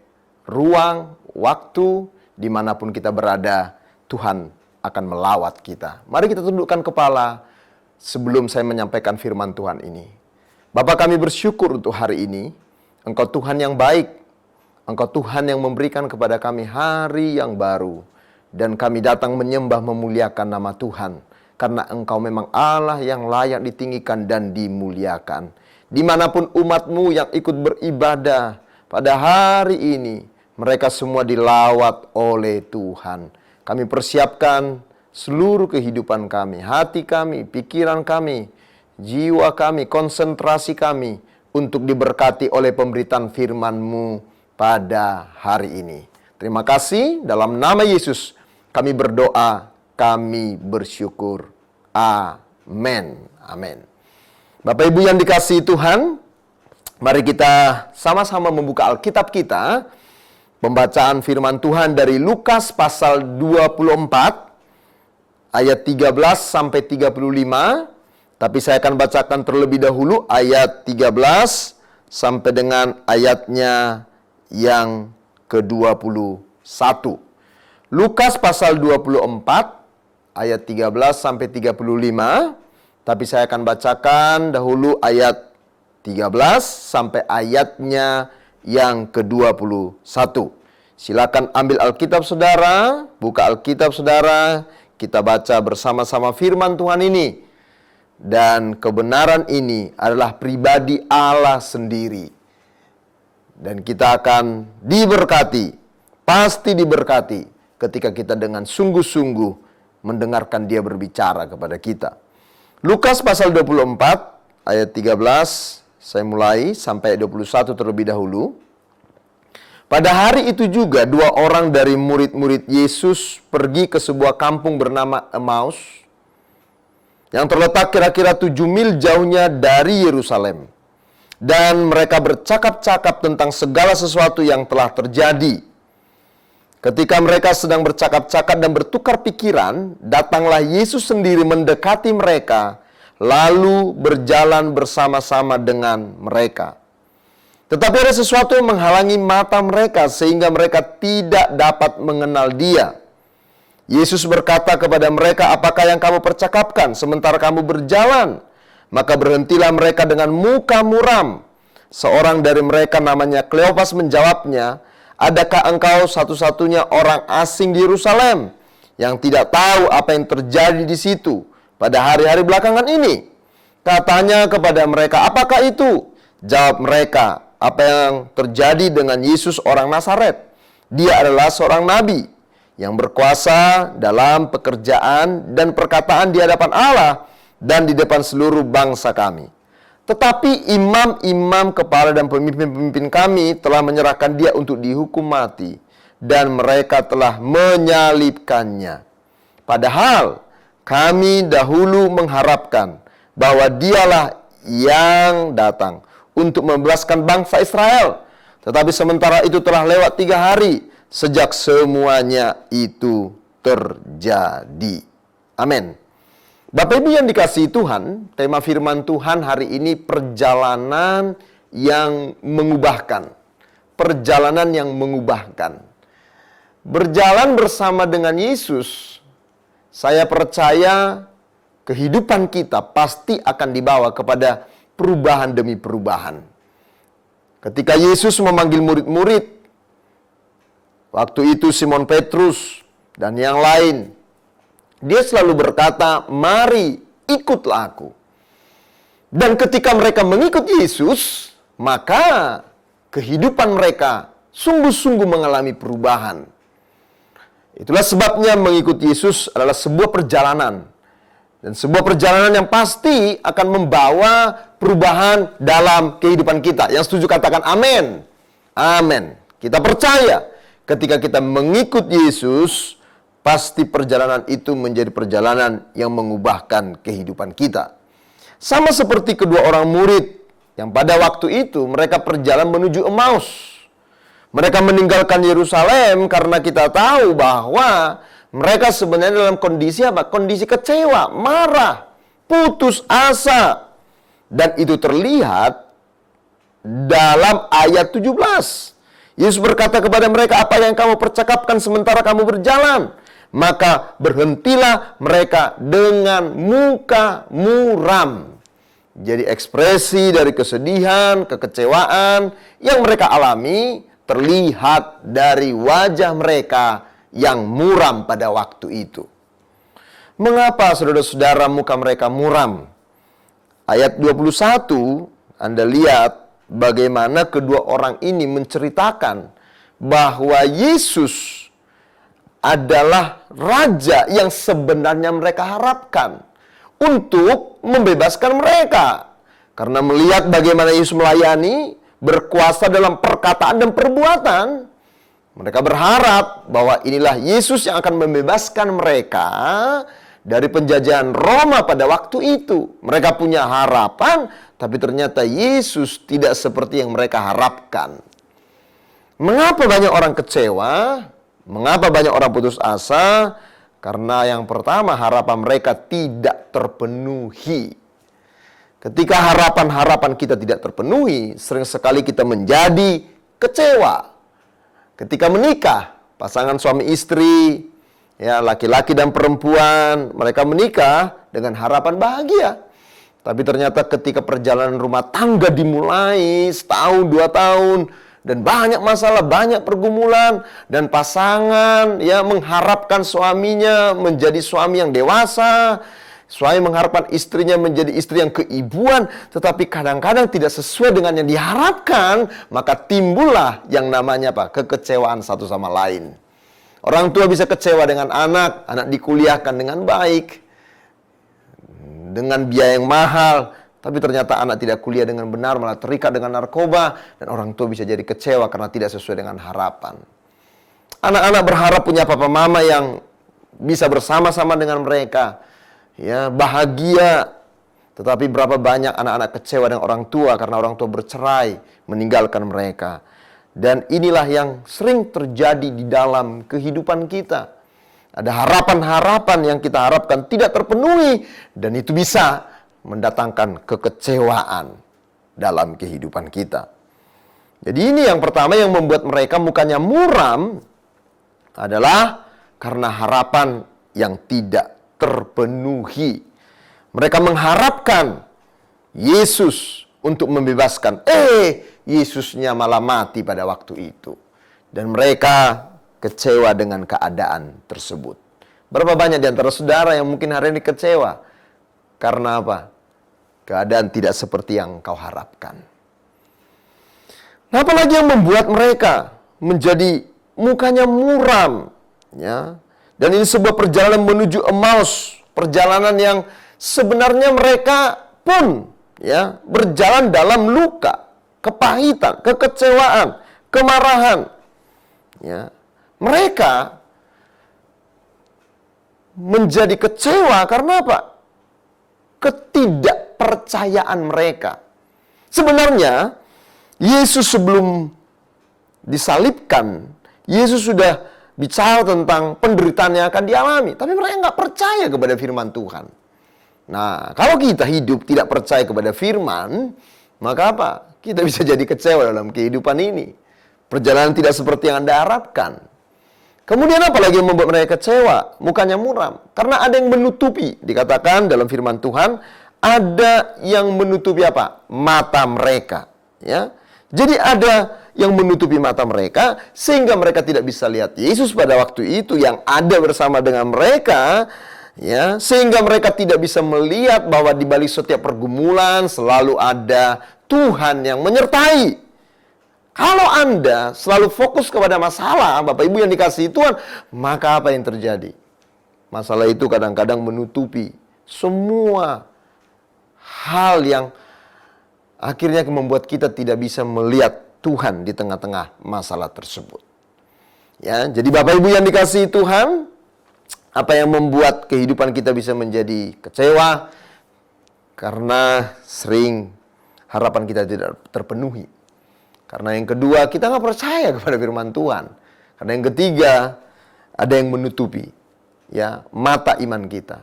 ruang, waktu, dimanapun kita berada, Tuhan akan melawat kita. Mari kita tundukkan kepala sebelum saya menyampaikan firman Tuhan ini. Bapa, kami bersyukur untuk hari ini. Engkau Tuhan yang baik. Engkau Tuhan yang memberikan kepada kami hari yang baru. Dan kami datang menyembah memuliakan nama Tuhan. Karena Engkau memang Allah yang layak ditinggikan dan dimuliakan. Dimanapun umat-Mu yang ikut beribadah pada hari ini, mereka semua dilawat oleh Tuhan. Kami persiapkan seluruh kehidupan kami, hati kami, pikiran kami, jiwa kami, konsentrasi kami untuk diberkati oleh pemberitaan firman-Mu pada hari ini. Terima kasih, dalam nama Yesus kami berdoa, kami bersyukur. Amin. Amin. Bapak Ibu yang dikasihi Tuhan, mari kita sama-sama membuka Alkitab kita. Pembacaan firman Tuhan dari Lukas pasal 24 ayat 13 sampai 35. Tapi saya akan bacakan terlebih dahulu ayat 13 sampai dengan ayatnya yang ke-21. Lukas pasal 24 ayat 13 sampai 35. Tapi saya akan bacakan dahulu ayat 13 sampai ayatnya yang ke-21. Silakan ambil Alkitab saudara, buka Alkitab saudara, kita baca bersama-sama firman Tuhan ini. Dan kebenaran ini adalah pribadi Allah sendiri. Dan kita akan diberkati, pasti diberkati ketika kita dengan sungguh-sungguh mendengarkan Dia berbicara kepada kita. Lukas pasal 24 ayat 13, saya mulai sampai 21 terlebih dahulu. Pada hari itu juga 2 orang dari murid-murid Yesus pergi ke sebuah kampung bernama Emmaus yang terletak kira-kira 7 mil jauhnya dari Yerusalem. dan mereka bercakap-cakap tentang segala sesuatu yang telah terjadi. Ketika mereka sedang bercakap-cakap dan bertukar pikiran, datanglah Yesus sendiri mendekati mereka, lalu berjalan bersama-sama dengan mereka. Tetapi ada sesuatu yang menghalangi mata mereka sehingga mereka tidak dapat mengenal Dia. Yesus berkata kepada mereka, "Apakah yang kamu percakapkan sementara kamu berjalan?" Maka berhentilah mereka dengan muka muram. Seorang dari mereka namanya Kleopas menjawabnya, "Adakah engkau satu-satunya orang asing di Yerusalem yang tidak tahu apa yang terjadi di situ pada hari-hari belakangan ini?" Katanya kepada mereka, "Apakah itu?" Jawab mereka, "Apa yang terjadi dengan Yesus orang Nazaret? Dia adalah seorang nabi yang berkuasa dalam pekerjaan dan perkataan di hadapan Allah dan di depan seluruh bangsa kami. Tetapi imam-imam kepala dan pemimpin-pemimpin kami telah menyerahkan dia untuk dihukum mati, dan mereka telah menyalibkannya. Padahal kami dahulu mengharapkan bahwa dialah yang datang untuk membebaskan bangsa Israel. Tetapi sementara itu telah lewat 3 hari sejak semuanya itu terjadi." Amin. Bapak Ibu yang dikasihi Tuhan, tema firman Tuhan hari ini perjalanan yang mengubahkan. Perjalanan yang mengubahkan. Berjalan bersama dengan Yesus, saya percaya kehidupan kita pasti akan dibawa kepada perubahan demi perubahan. Ketika Yesus memanggil murid-murid, waktu itu Simon Petrus dan yang lain, dia selalu berkata, "Mari ikutlah aku." Dan ketika mereka mengikut Yesus, maka kehidupan mereka sungguh-sungguh mengalami perubahan. Itulah sebabnya mengikut Yesus adalah sebuah perjalanan. Dan sebuah perjalanan yang pasti akan membawa perubahan dalam kehidupan kita. Yang setuju katakan amin. Amin. Kita percaya ketika kita mengikut Yesus, pasti perjalanan itu menjadi perjalanan yang mengubahkan kehidupan kita. Sama seperti kedua orang murid yang pada waktu itu mereka perjalanan menuju Emmaus. Mereka meninggalkan Yerusalem karena kita tahu bahwa mereka sebenarnya dalam kondisi apa? Kondisi kecewa, marah, putus asa. Dan itu terlihat dalam ayat 17. Yesus berkata kepada mereka, "Apa yang kamu percakapkan sementara kamu berjalan?" Maka berhentilah mereka dengan muka muram. Jadi ekspresi dari kesedihan, kekecewaan yang mereka alami terlihat dari wajah mereka yang muram pada waktu itu. Mengapa saudara-saudara muka mereka muram? Ayat 21, Anda lihat bagaimana kedua orang ini menceritakan bahwa Yesus adalah raja yang sebenarnya mereka harapkan untuk membebaskan mereka. Karena melihat bagaimana Yesus melayani, berkuasa dalam perkataan dan perbuatan, mereka berharap bahwa inilah Yesus yang akan membebaskan mereka dari penjajahan Roma pada waktu itu. Mereka punya harapan, tapi ternyata Yesus tidak seperti yang mereka harapkan. Mengapa banyak orang kecewa? Mengapa banyak orang putus asa? Karena yang pertama, harapan mereka tidak terpenuhi. Ketika harapan-harapan kita tidak terpenuhi, sering sekali kita menjadi kecewa. Ketika menikah, pasangan suami istri, ya laki-laki dan perempuan, mereka menikah dengan harapan bahagia. Tapi ternyata ketika perjalanan rumah tangga dimulai setahun, 2 tahun, dan banyak masalah, banyak pergumulan, dan pasangan ya mengharapkan suaminya menjadi suami yang dewasa, suami mengharapkan istrinya menjadi istri yang keibuan, tetapi kadang-kadang tidak sesuai dengan yang diharapkan, maka timbullah yang namanya apa? Kekecewaan satu sama lain. Orang tua bisa kecewa dengan anak, anak dikuliahkan dengan baik, dengan biaya yang mahal, tapi ternyata anak tidak kuliah dengan benar, malah terikat dengan narkoba, dan orang tua bisa jadi kecewa karena tidak sesuai dengan harapan. Anak-anak berharap punya papa mama yang bisa bersama-sama dengan mereka, ya bahagia, Tetapi berapa banyak anak-anak kecewa dengan orang tua karena orang tua bercerai, meninggalkan mereka. Dan inilah yang sering terjadi di dalam kehidupan kita. Ada harapan-harapan yang kita harapkan tidak terpenuhi, dan itu bisa mendatangkan kekecewaan dalam kehidupan kita. Jadi ini yang pertama yang membuat mereka mukanya muram adalah karena harapan yang tidak terpenuhi. Mereka mengharapkan Yesus untuk membebaskan. Yesusnya malah mati pada waktu itu. Dan mereka kecewa dengan keadaan tersebut. Berapa banyak di antara saudara yang mungkin hari ini kecewa? Karena apa? Keadaan tidak seperti yang kau harapkan. Nah, apalagi yang membuat mereka menjadi mukanya muram, ya. Dan ini sebuah perjalanan menuju Emmaus, perjalanan yang sebenarnya mereka pun ya berjalan dalam luka, kepahitan, kekecewaan, kemarahan. Ya. Mereka menjadi kecewa karena apa? Ketidakpercayaan mereka. Sebenarnya Yesus sebelum disalibkan, Yesus sudah bicara tentang penderitaan yang akan dialami. Tapi mereka nggak percaya kepada firman Tuhan. Nah, kalau kita hidup tidak percaya kepada firman, maka apa? Kita bisa jadi kecewa dalam kehidupan ini. Perjalanan tidak seperti yang Anda harapkan. Kemudian apa lagi yang membuat mereka kecewa? Mukanya muram. Karena ada yang menutupi. Dikatakan dalam firman Tuhan, ada yang menutupi apa? Mata mereka. Ya. Jadi ada yang menutupi mata mereka, sehingga mereka tidak bisa lihat Yesus pada waktu itu yang ada bersama dengan mereka. Ya, sehingga mereka tidak bisa melihat bahwa di balik setiap pergumulan selalu ada Tuhan yang menyertai. Kalau Anda selalu fokus kepada masalah, Bapak Ibu yang dikasihi Tuhan, maka apa yang terjadi? Masalah itu kadang-kadang menutupi semua hal yang akhirnya membuat kita tidak bisa melihat Tuhan di tengah-tengah masalah tersebut. Ya, jadi Bapak Ibu yang dikasihi Tuhan, apa yang membuat kehidupan kita bisa menjadi kecewa? Karena sering harapan kita tidak terpenuhi. Karena yang kedua, kita nggak percaya kepada firman Tuhan. Karena yang ketiga, ada yang menutupi ya mata iman kita.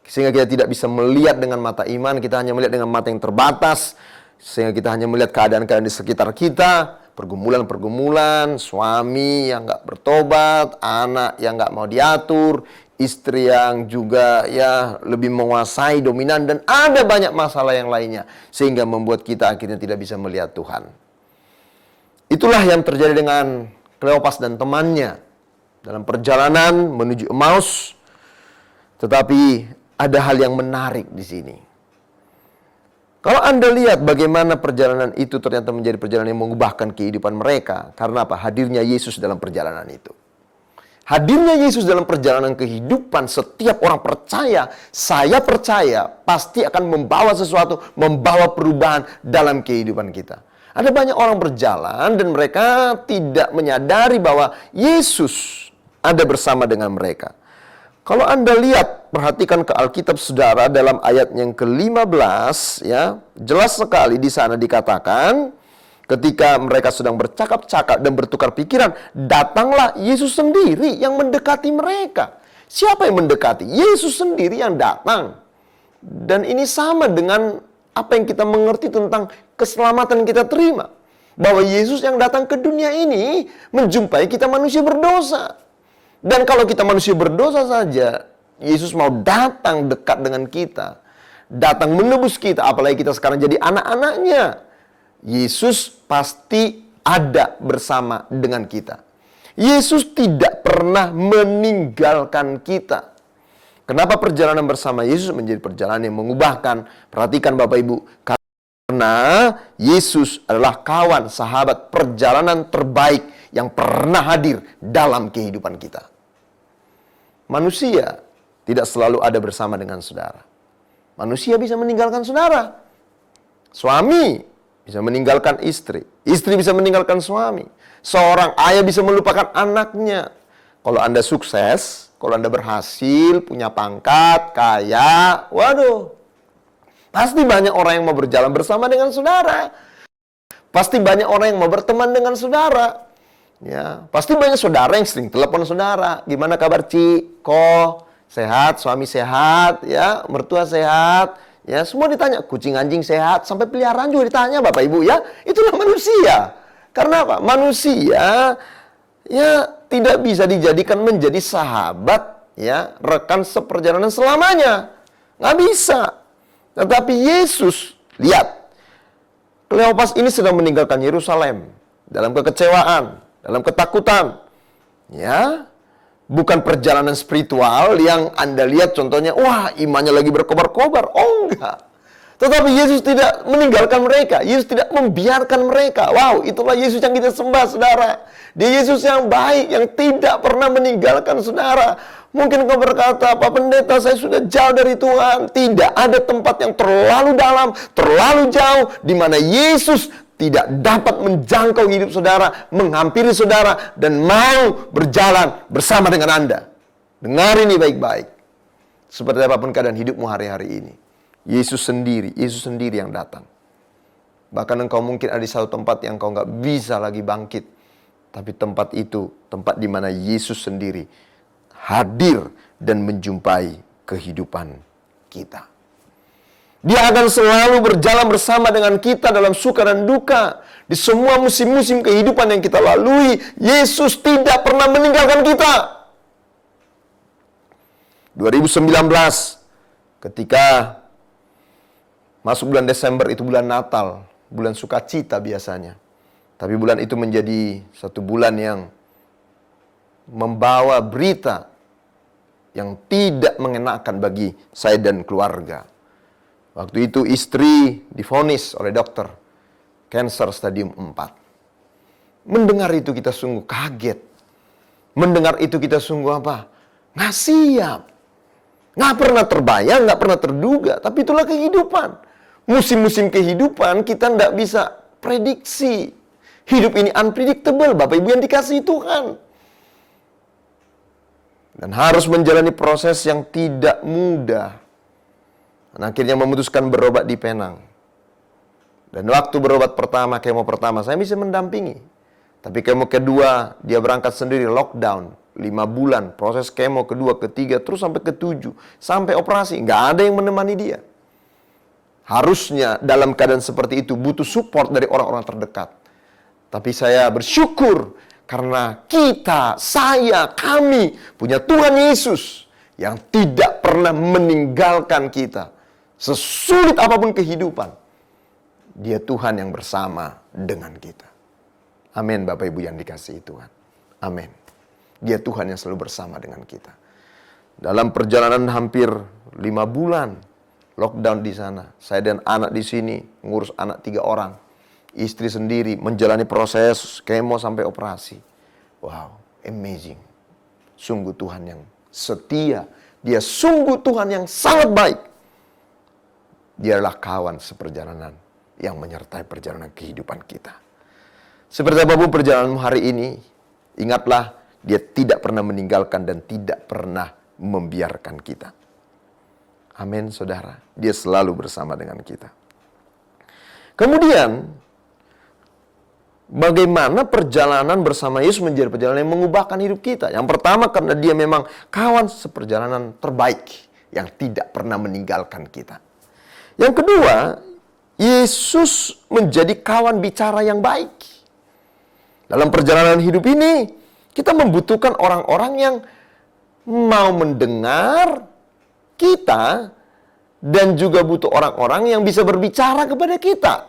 Sehingga kita tidak bisa melihat dengan mata iman, kita hanya melihat dengan mata yang terbatas. Sehingga kita hanya melihat keadaan-keadaan di sekitar kita, pergumulan-pergumulan, suami yang nggak bertobat, anak yang nggak mau diatur, istri yang juga ya lebih menguasai, dominan, dan ada banyak masalah yang lainnya. Sehingga membuat kita akhirnya tidak bisa melihat Tuhan. Itulah yang terjadi dengan Kleopas dan temannya dalam perjalanan menuju Emmaus. Tetapi ada hal yang menarik di sini. Kalau Anda lihat bagaimana perjalanan itu ternyata menjadi perjalanan yang mengubahkan kehidupan mereka. Karena apa? Hadirnya Yesus dalam perjalanan itu. Hadirnya Yesus dalam perjalanan kehidupan setiap orang percaya, saya percaya, pasti akan membawa sesuatu, membawa perubahan dalam kehidupan kita. Ada banyak orang berjalan dan mereka tidak menyadari bahwa Yesus ada bersama dengan mereka. Kalau Anda lihat, perhatikan ke Alkitab saudara dalam ayat yang ke-15, ya, jelas sekali di sana dikatakan, ketika mereka sedang bercakap-cakap dan bertukar pikiran, datanglah Yesus sendiri yang mendekati mereka. Siapa yang mendekati? Yesus sendiri yang datang. Dan ini sama dengan apa yang kita mengerti tentang keselamatan yang kita terima. Bahwa Yesus yang datang ke dunia ini menjumpai kita manusia berdosa. Dan kalau kita manusia berdosa saja, Yesus mau datang dekat dengan kita. Datang menebus kita, apalagi kita sekarang jadi anak-anaknya. Yesus pasti ada bersama dengan kita. Yesus tidak pernah meninggalkan kita. Kenapa perjalanan bersama Yesus menjadi perjalanan yang mengubahkan? Perhatikan Bapak Ibu, karena Yesus adalah kawan, sahabat, perjalanan terbaik yang pernah hadir dalam kehidupan kita. Manusia tidak selalu ada bersama dengan saudara. Manusia bisa meninggalkan saudara. Suami bisa meninggalkan istri. Istri bisa meninggalkan suami. Seorang ayah bisa melupakan anaknya. Kalau Anda sukses, kalau Anda berhasil, punya pangkat, kaya, waduh. Pasti banyak orang yang mau berjalan bersama dengan saudara. Pasti banyak orang yang mau berteman dengan saudara. Ya, pasti banyak saudara yang sering telepon saudara. Gimana kabar Ci? Ko? Sehat? Suami sehat? Ya, mertua sehat? Ya, semua ditanya. Kucing anjing sehat? Sampai peliharaan juga ditanya Bapak Ibu ya. Itulah manusia. Karena apa? Manusia ya tidak bisa dijadikan menjadi sahabat, ya, rekan seperjalanan selamanya. Nggak bisa. Tetapi Yesus, lihat, Kleopas ini sedang meninggalkan Yerusalem dalam kekecewaan, dalam ketakutan. Ya, bukan perjalanan spiritual yang Anda lihat contohnya, wah imannya lagi berkobar-kobar. Oh enggak. Tetapi Yesus tidak meninggalkan mereka. Yesus tidak membiarkan mereka. Wow, itulah Yesus yang kita sembah, saudara. Dia Yesus yang baik, yang tidak pernah meninggalkan saudara. Mungkin kau berkata, Pak Pendeta, saya sudah jauh dari Tuhan. Tidak ada tempat yang terlalu dalam, terlalu jauh, di mana Yesus tidak dapat menjangkau hidup saudara, menghampiri saudara, dan mau berjalan bersama dengan Anda. Dengar ini baik-baik. Seperti apapun keadaan hidupmu hari-hari ini, Yesus sendiri yang datang. Bahkan engkau mungkin ada di satu tempat yang kau nggak bisa lagi bangkit. Tapi tempat itu, tempat di mana Yesus sendiri hadir dan menjumpai kehidupan kita. Dia akan selalu berjalan bersama dengan kita dalam suka dan duka. Di semua musim-musim kehidupan yang kita lalui, Yesus tidak pernah meninggalkan kita. 2019, ketika masuk bulan Desember, itu bulan Natal, bulan sukacita biasanya. Tapi bulan itu menjadi satu bulan yang membawa berita yang tidak mengenakan bagi saya dan keluarga. Waktu itu istri divonis oleh dokter kanker stadium 4. Mendengar itu kita sungguh kaget. Mendengar itu kita sungguh apa? Nggak siap. Nggak pernah terbayang, nggak pernah terduga. Tapi itulah kehidupan. Musim-musim kehidupan kita nggak bisa prediksi. Hidup ini unpredictable, Bapak Ibu yang dikasihi Tuhan. Dan harus menjalani proses yang tidak mudah. Dan akhirnya memutuskan berobat di Penang. Dan waktu berobat pertama, kemo pertama, saya bisa mendampingi. Tapi kemo kedua, dia berangkat sendiri, lockdown. 5 bulan, proses kemo kedua, ketiga, terus sampai ke-7. Sampai operasi, nggak ada yang menemani dia. Harusnya dalam keadaan seperti itu butuh support dari orang-orang terdekat. Tapi saya bersyukur karena kita, saya, kami punya Tuhan Yesus yang tidak pernah meninggalkan kita. Sesulit apapun kehidupan, Dia Tuhan yang bersama dengan kita. Amin, Bapak Ibu yang dikasihi Tuhan. Amin. Dia Tuhan yang selalu bersama dengan kita. Dalam perjalanan hampir 5 bulan, lockdown di sana. Saya dan anak di sini, ngurus anak 3 orang. Istri sendiri menjalani proses kemo sampai operasi. Wow, amazing. Sungguh Tuhan yang setia. Dia sungguh Tuhan yang sangat baik. Dia adalah kawan seperjalanan yang menyertai perjalanan kehidupan kita. Seperti apapun perjalananmu hari ini, ingatlah Dia tidak pernah meninggalkan dan tidak pernah membiarkan kita. Amin, saudara. Dia selalu bersama dengan kita. Kemudian, bagaimana perjalanan bersama Yesus menjadi perjalanan yang mengubahkan hidup kita? Yang pertama, karena Dia memang kawan seperjalanan terbaik yang tidak pernah meninggalkan kita. Yang kedua, Yesus menjadi kawan bicara yang baik. Dalam perjalanan hidup ini, kita membutuhkan orang-orang yang mau mendengar kita dan juga butuh orang-orang yang bisa berbicara kepada kita.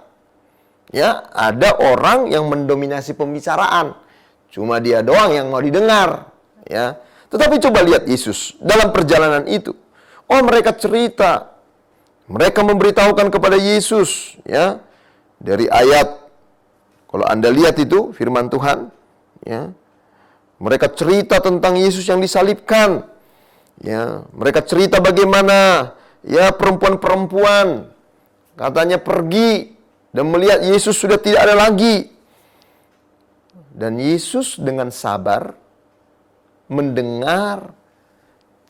Ya, ada orang yang mendominasi pembicaraan. Cuma dia doang yang mau didengar, ya. Tetapi coba lihat Yesus dalam perjalanan itu. Oh, mereka cerita. Mereka memberitahukan kepada Yesus, ya. Dari ayat, kalau Anda lihat itu firman Tuhan, ya. Mereka cerita tentang Yesus yang disalibkan. Ya, mereka cerita bagaimana ya perempuan-perempuan katanya pergi dan melihat Yesus sudah tidak ada lagi. Dan Yesus dengan sabar mendengar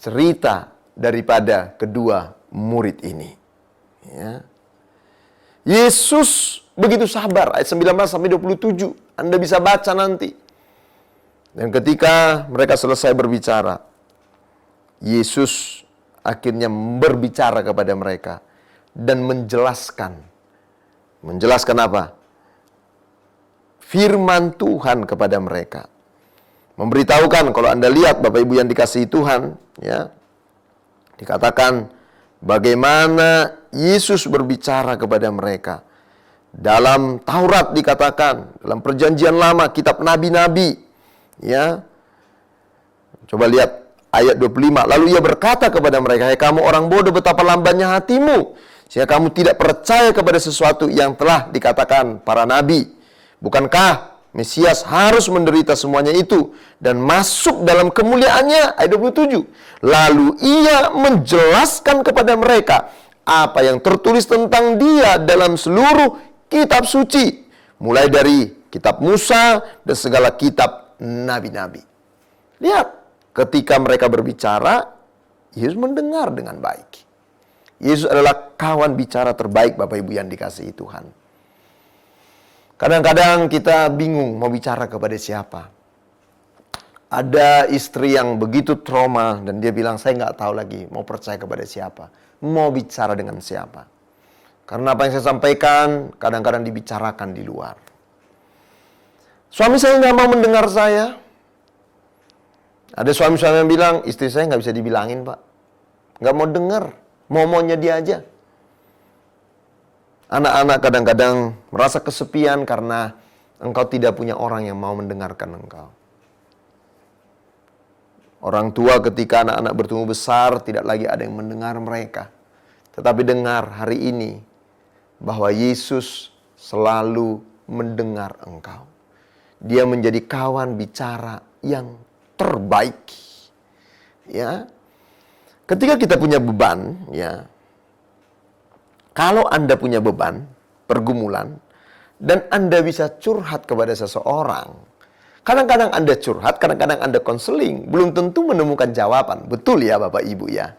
cerita daripada kedua murid ini. Ya. Yesus begitu sabar, ayat 19 sampai 27. Anda bisa baca nanti. Dan ketika mereka selesai berbicara, Yesus akhirnya berbicara kepada mereka dan menjelaskan. Menjelaskan apa? Firman Tuhan kepada mereka. Memberitahukan, kalau Anda lihat Bapak Ibu yang dikasihi Tuhan, ya, dikatakan bagaimana Yesus berbicara kepada mereka. Dalam Taurat dikatakan, dalam Perjanjian Lama, kitab nabi-nabi, ya. Coba lihat ayat 25. Lalu ia berkata kepada mereka, "Hai kamu orang bodoh, betapa lambannya hatimu, sehingga kamu tidak percaya kepada sesuatu yang telah dikatakan para nabi. Bukankah Mesias harus menderita semuanya itu dan masuk dalam kemuliaannya?" Ayat 27. Lalu ia menjelaskan kepada mereka apa yang tertulis tentang dia dalam seluruh kitab suci, mulai dari kitab Musa dan segala kitab nabi-nabi. Lihat, ketika mereka berbicara, Yesus mendengar dengan baik. Yesus adalah kawan bicara terbaik, Bapak Ibu yang dikasihi Tuhan. Kadang-kadang kita bingung mau bicara kepada siapa. Ada istri yang begitu trauma dan dia bilang, saya nggak tahu lagi mau percaya kepada siapa, mau bicara dengan siapa. Karena apa yang saya sampaikan kadang-kadang dibicarakan di luar. Suami saya nggak mau mendengar saya. Ada suami-suami yang bilang, istri saya nggak bisa dibilangin, Pak. Nggak mau dengar, mau-maunya dia aja. Anak-anak kadang-kadang merasa kesepian karena engkau tidak punya orang yang mau mendengarkan engkau. Orang tua ketika anak-anak bertumbuh besar, tidak lagi ada yang mendengar mereka. Tetapi dengar hari ini, bahwa Yesus selalu mendengar engkau. Dia menjadi kawan bicara yang terbaik. Ya. Ketika kita punya beban, ya. Kalau Anda punya beban, pergumulan, dan Anda bisa curhat kepada seseorang, kadang-kadang Anda curhat, kadang-kadang Anda konseling, belum tentu menemukan jawaban. Betul ya Bapak Ibu ya.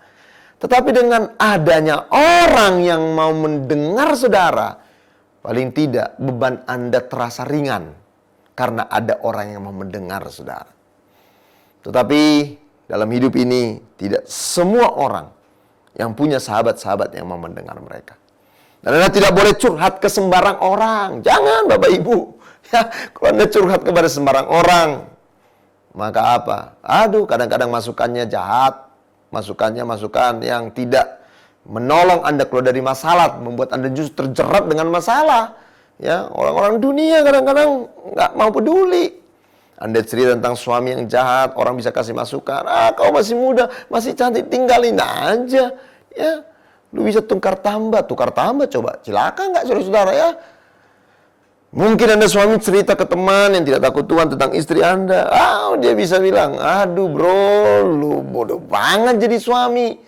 Tetapi dengan adanya orang yang mau mendengar saudara, paling tidak beban Anda terasa ringan. Karena ada orang yang mau mendengar saudara. Tetapi dalam hidup ini, tidak semua orang yang punya sahabat-sahabat yang mau mendengar mereka. Dan Anda tidak boleh curhat ke sembarang orang. Jangan Bapak Ibu. Ya, kalau Anda curhat kepada sembarang orang, maka apa? Aduh, kadang-kadang masukannya jahat. Masukan yang tidak menolong Anda keluar dari masalah, membuat Anda justru terjerat dengan masalah. Ya, orang-orang dunia kadang-kadang nggak mau peduli. Anda cerita tentang suami yang jahat, orang bisa kasih masukan. Kau masih muda, masih cantik, tinggalin aja. Ya, lu bisa tukar tambah coba. Cilaka nggak saudara-saudara ya? Mungkin Anda suami cerita ke teman yang tidak takut Tuhan tentang istri Anda. Dia bisa bilang, aduh bro, lu bodoh banget jadi suami.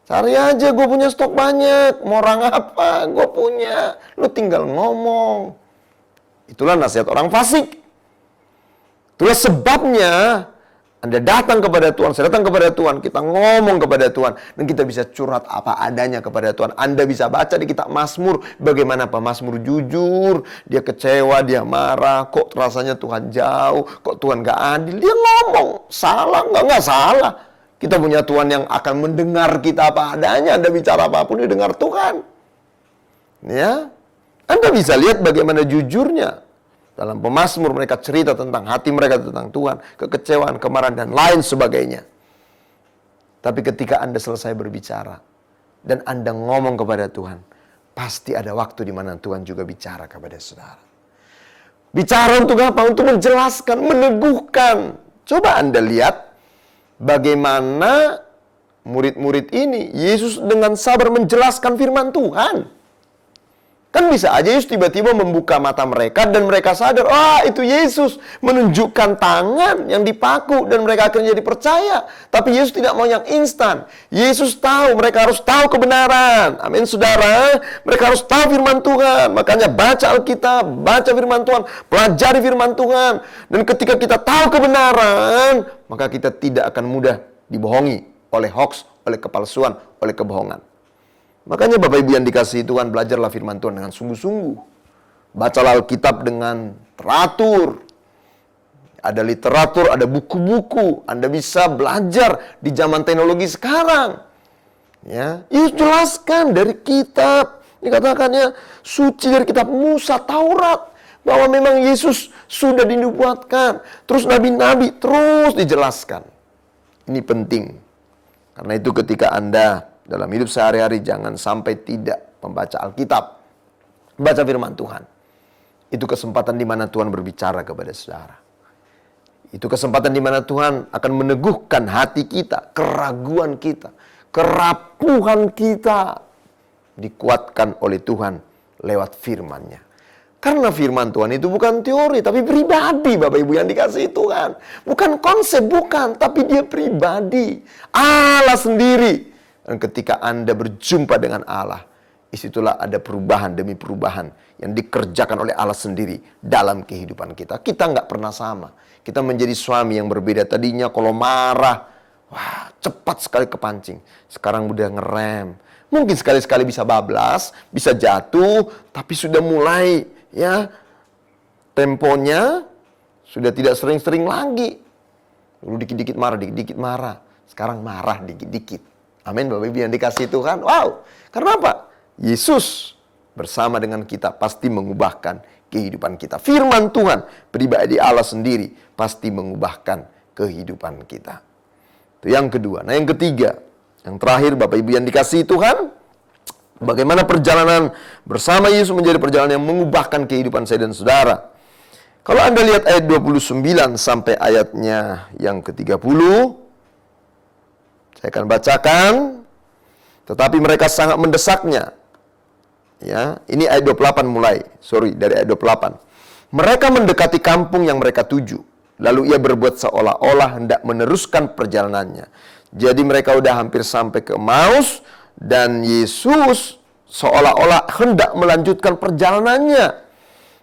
Cari aja, gue punya stok banyak. Mau orang apa? Gue punya. Lu tinggal ngomong. Itulah nasihat orang fasik. Itulah sebabnya Anda datang kepada Tuhan, saya datang kepada Tuhan, kita ngomong kepada Tuhan, dan kita bisa curhat apa adanya kepada Tuhan. Anda bisa baca di kitab Mazmur, bagaimana pemazmur jujur, dia kecewa, dia marah, kok rasanya Tuhan jauh, kok Tuhan gak adil. Dia ngomong, salah nggak salah. Kita punya Tuhan yang akan mendengar kita apa adanya, Anda bicara apapun, didengar Tuhan. Ya, Anda bisa lihat bagaimana jujurnya. Dalam pemazmur mereka cerita tentang hati mereka tentang Tuhan, kekecewaan, kemarahan, dan lain sebagainya. Tapi ketika Anda selesai berbicara, dan Anda ngomong kepada Tuhan, pasti ada waktu di mana Tuhan juga bicara kepada saudara. Bicara untuk apa? Untuk menjelaskan, meneguhkan. Coba Anda lihat bagaimana murid-murid ini, Yesus dengan sabar menjelaskan firman Tuhan. Kan bisa aja Yesus tiba-tiba membuka mata mereka dan mereka sadar, itu Yesus menunjukkan tangan yang dipaku dan mereka akhirnya jadi percaya. Tapi Yesus tidak mau yang instan. Yesus tahu, mereka harus tahu kebenaran. Amin saudara, mereka harus tahu firman Tuhan. Makanya baca Alkitab, baca firman Tuhan, pelajari firman Tuhan. Dan ketika kita tahu kebenaran, maka kita tidak akan mudah dibohongi oleh hoax, oleh kepalsuan, oleh kebohongan. Makanya Bapak Ibu yang dikasihi Tuhan, belajarlah firman Tuhan dengan sungguh-sungguh. Bacalah Alkitab dengan teratur. Ada literatur, ada buku-buku. Anda bisa belajar di zaman teknologi sekarang. Ya, Yesus jelaskan dari kitab. Dikatakannya suci dari kitab Musa, Taurat. Bahwa memang Yesus sudah dinubuatkan. Terus nabi-nabi terus dijelaskan. Ini penting. Karena itu ketika Anda dalam hidup sehari-hari jangan sampai tidak membaca Alkitab. Baca firman Tuhan. Itu kesempatan di mana Tuhan berbicara kepada saudara. Itu kesempatan di mana Tuhan akan meneguhkan hati kita, keraguan kita, kerapuhan kita. Dikuatkan oleh Tuhan lewat firman-Nya. Karena firman Tuhan itu bukan teori, tapi pribadi, Bapak Ibu yang dikasihi Tuhan. Bukan konsep, bukan, tapi dia pribadi. Allah sendiri. Dan ketika Anda berjumpa dengan Allah, disitulah ada perubahan demi perubahan yang dikerjakan oleh Allah sendiri dalam kehidupan kita. Kita nggak pernah sama. Kita menjadi suami yang berbeda. Tadinya kalau marah, wah cepat sekali kepancing. Sekarang udah ngerem. Mungkin sekali-sekali bisa bablas, bisa jatuh, tapi sudah mulai ya temponya sudah tidak sering-sering lagi. Dulu dikit-dikit marah, dikit-dikit marah. Sekarang marah dikit-dikit. Amin Bapak Ibu yang dikasihi Tuhan. Wow, karena apa? Yesus bersama dengan kita pasti mengubahkan kehidupan kita. Firman Tuhan, pribadi Allah sendiri pasti mengubahkan kehidupan kita. Itu yang kedua. Nah yang ketiga, yang terakhir Bapak Ibu yang dikasihi Tuhan, bagaimana perjalanan bersama Yesus menjadi perjalanan yang mengubahkan kehidupan saya dan saudara. Kalau Anda lihat ayat 29 sampai ayatnya yang ke-30, saya akan bacakan. Tetapi mereka sangat mendesaknya. Ya, ini ayat 28 mulai. Dari ayat 28. Mereka mendekati kampung yang mereka tuju. Lalu ia berbuat seolah-olah hendak meneruskan perjalanannya. Jadi mereka udah hampir sampai ke Emmaus. Dan Yesus seolah-olah hendak melanjutkan perjalanannya.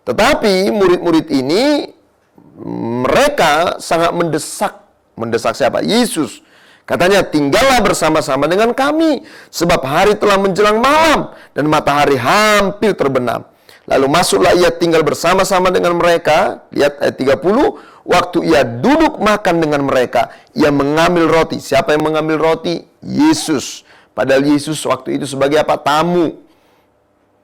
Tetapi murid-murid ini, mereka sangat mendesak. Mendesak siapa? Yesus. Katanya, tinggallah bersama-sama dengan kami, sebab hari telah menjelang malam, dan matahari hampir terbenam. Lalu masuklah ia tinggal bersama-sama dengan mereka. Lihat ayat 30. Waktu ia duduk makan dengan mereka, ia mengambil roti. Siapa yang mengambil roti? Yesus. Padahal Yesus waktu itu sebagai apa? Tamu.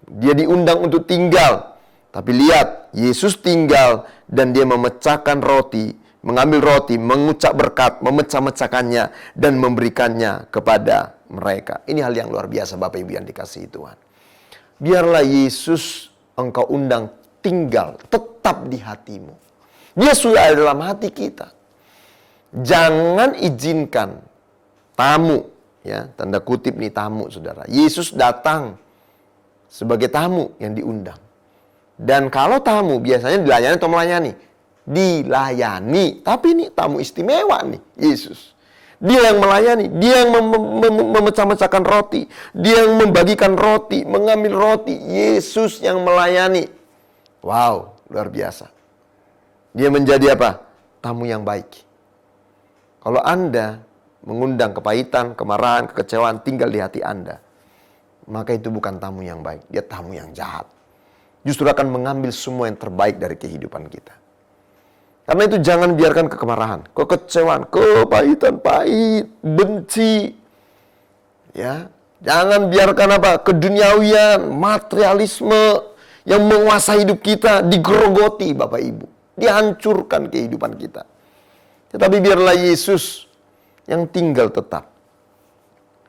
Dia diundang untuk tinggal. Tapi lihat, Yesus tinggal dan dia memecahkan roti. Mengambil roti, mengucap berkat, memecah-mecahkannya, dan memberikannya kepada mereka. Ini hal yang luar biasa Bapak Ibu yang dikasihi Tuhan. Biarlah Yesus engkau undang tinggal, tetap di hatimu. Dia sudah ada dalam hati kita. Jangan izinkan tamu, ya tanda kutip nih tamu saudara. Yesus datang sebagai tamu yang diundang. Dan kalau tamu biasanya dilayani atau melayani? Dilayani, tapi ini tamu istimewa nih, Yesus. Dia yang melayani, dia yang memecah-mecahkan roti, dia yang membagikan roti, mengambil roti, Yesus yang melayani. Wow, luar biasa. Dia menjadi apa? Tamu yang baik. Kalau Anda mengundang kepahitan, kemarahan, kekecewaan tinggal di hati Anda, maka itu bukan tamu yang baik, dia tamu yang jahat. Justru akan mengambil semua yang terbaik dari kehidupan kita. Karena itu jangan biarkan kekemarahan, kekecewaan, kepahitan, pahit, benci. Ya, jangan biarkan apa? Keduniawian, materialisme yang menguasai hidup kita digerogoti Bapak Ibu. Dihancurkan kehidupan kita. Tetapi biarlah Yesus yang tinggal tetap.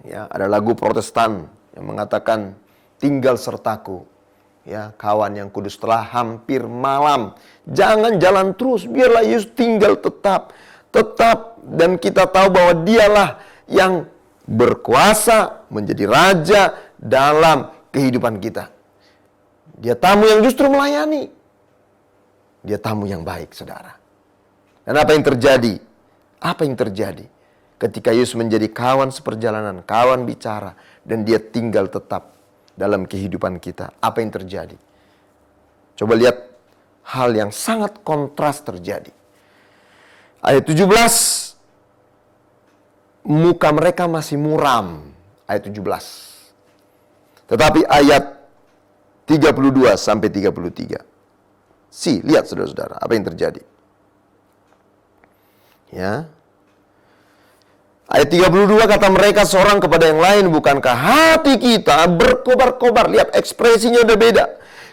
Ya, ada lagu Protestan yang mengatakan tinggal sertaku. Ya, kawan yang kudus telah hampir malam. Jangan jalan terus, biarlah Yesus tinggal tetap. Tetap, dan kita tahu bahwa dialah yang berkuasa menjadi raja dalam kehidupan kita. Dia tamu yang justru melayani. Dia tamu yang baik, saudara. Dan apa yang terjadi? Apa yang terjadi? Ketika Yesus menjadi kawan seperjalanan, kawan bicara, dan dia tinggal tetap dalam kehidupan kita, apa yang terjadi? Coba lihat hal yang sangat kontras terjadi. Ayat 17, muka mereka masih muram. Ayat 17. Tetapi ayat 32 sampai 33. Lihat saudara-saudara, apa yang terjadi. Ya. Ayat 32 kata mereka seorang kepada yang lain, bukankah hati kita berkobar-kobar? Lihat ekspresinya udah beda.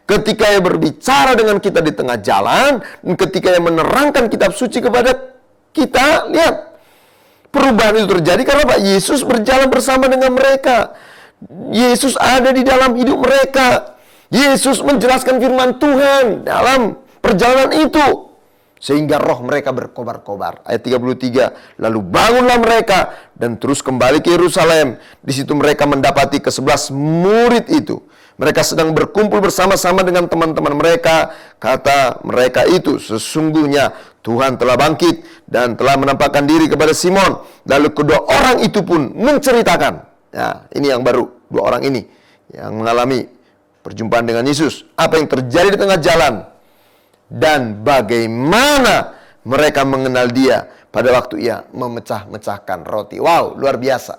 Ketika ia berbicara dengan kita di tengah jalan, dan ketika ia menerangkan kitab suci kepada kita, lihat. Perubahan itu terjadi karena Pak Yesus berjalan bersama dengan mereka. Yesus ada di dalam hidup mereka. Yesus menjelaskan firman Tuhan dalam perjalanan itu. Sehingga roh mereka berkobar-kobar. Ayat 33, lalu bangunlah mereka dan terus kembali ke Yerusalem. Di situ mereka mendapati ke-11 murid itu. Mereka sedang berkumpul bersama-sama dengan teman-teman mereka. Kata mereka itu, sesungguhnya Tuhan telah bangkit dan telah menampakkan diri kepada Simon. Lalu kedua orang itu pun menceritakan. Ya, ini yang baru, dua orang ini yang mengalami perjumpaan dengan Yesus. Apa yang terjadi di tengah jalan dan bagaimana mereka mengenal dia pada waktu ia memecah-mecahkan roti. Wow, luar biasa.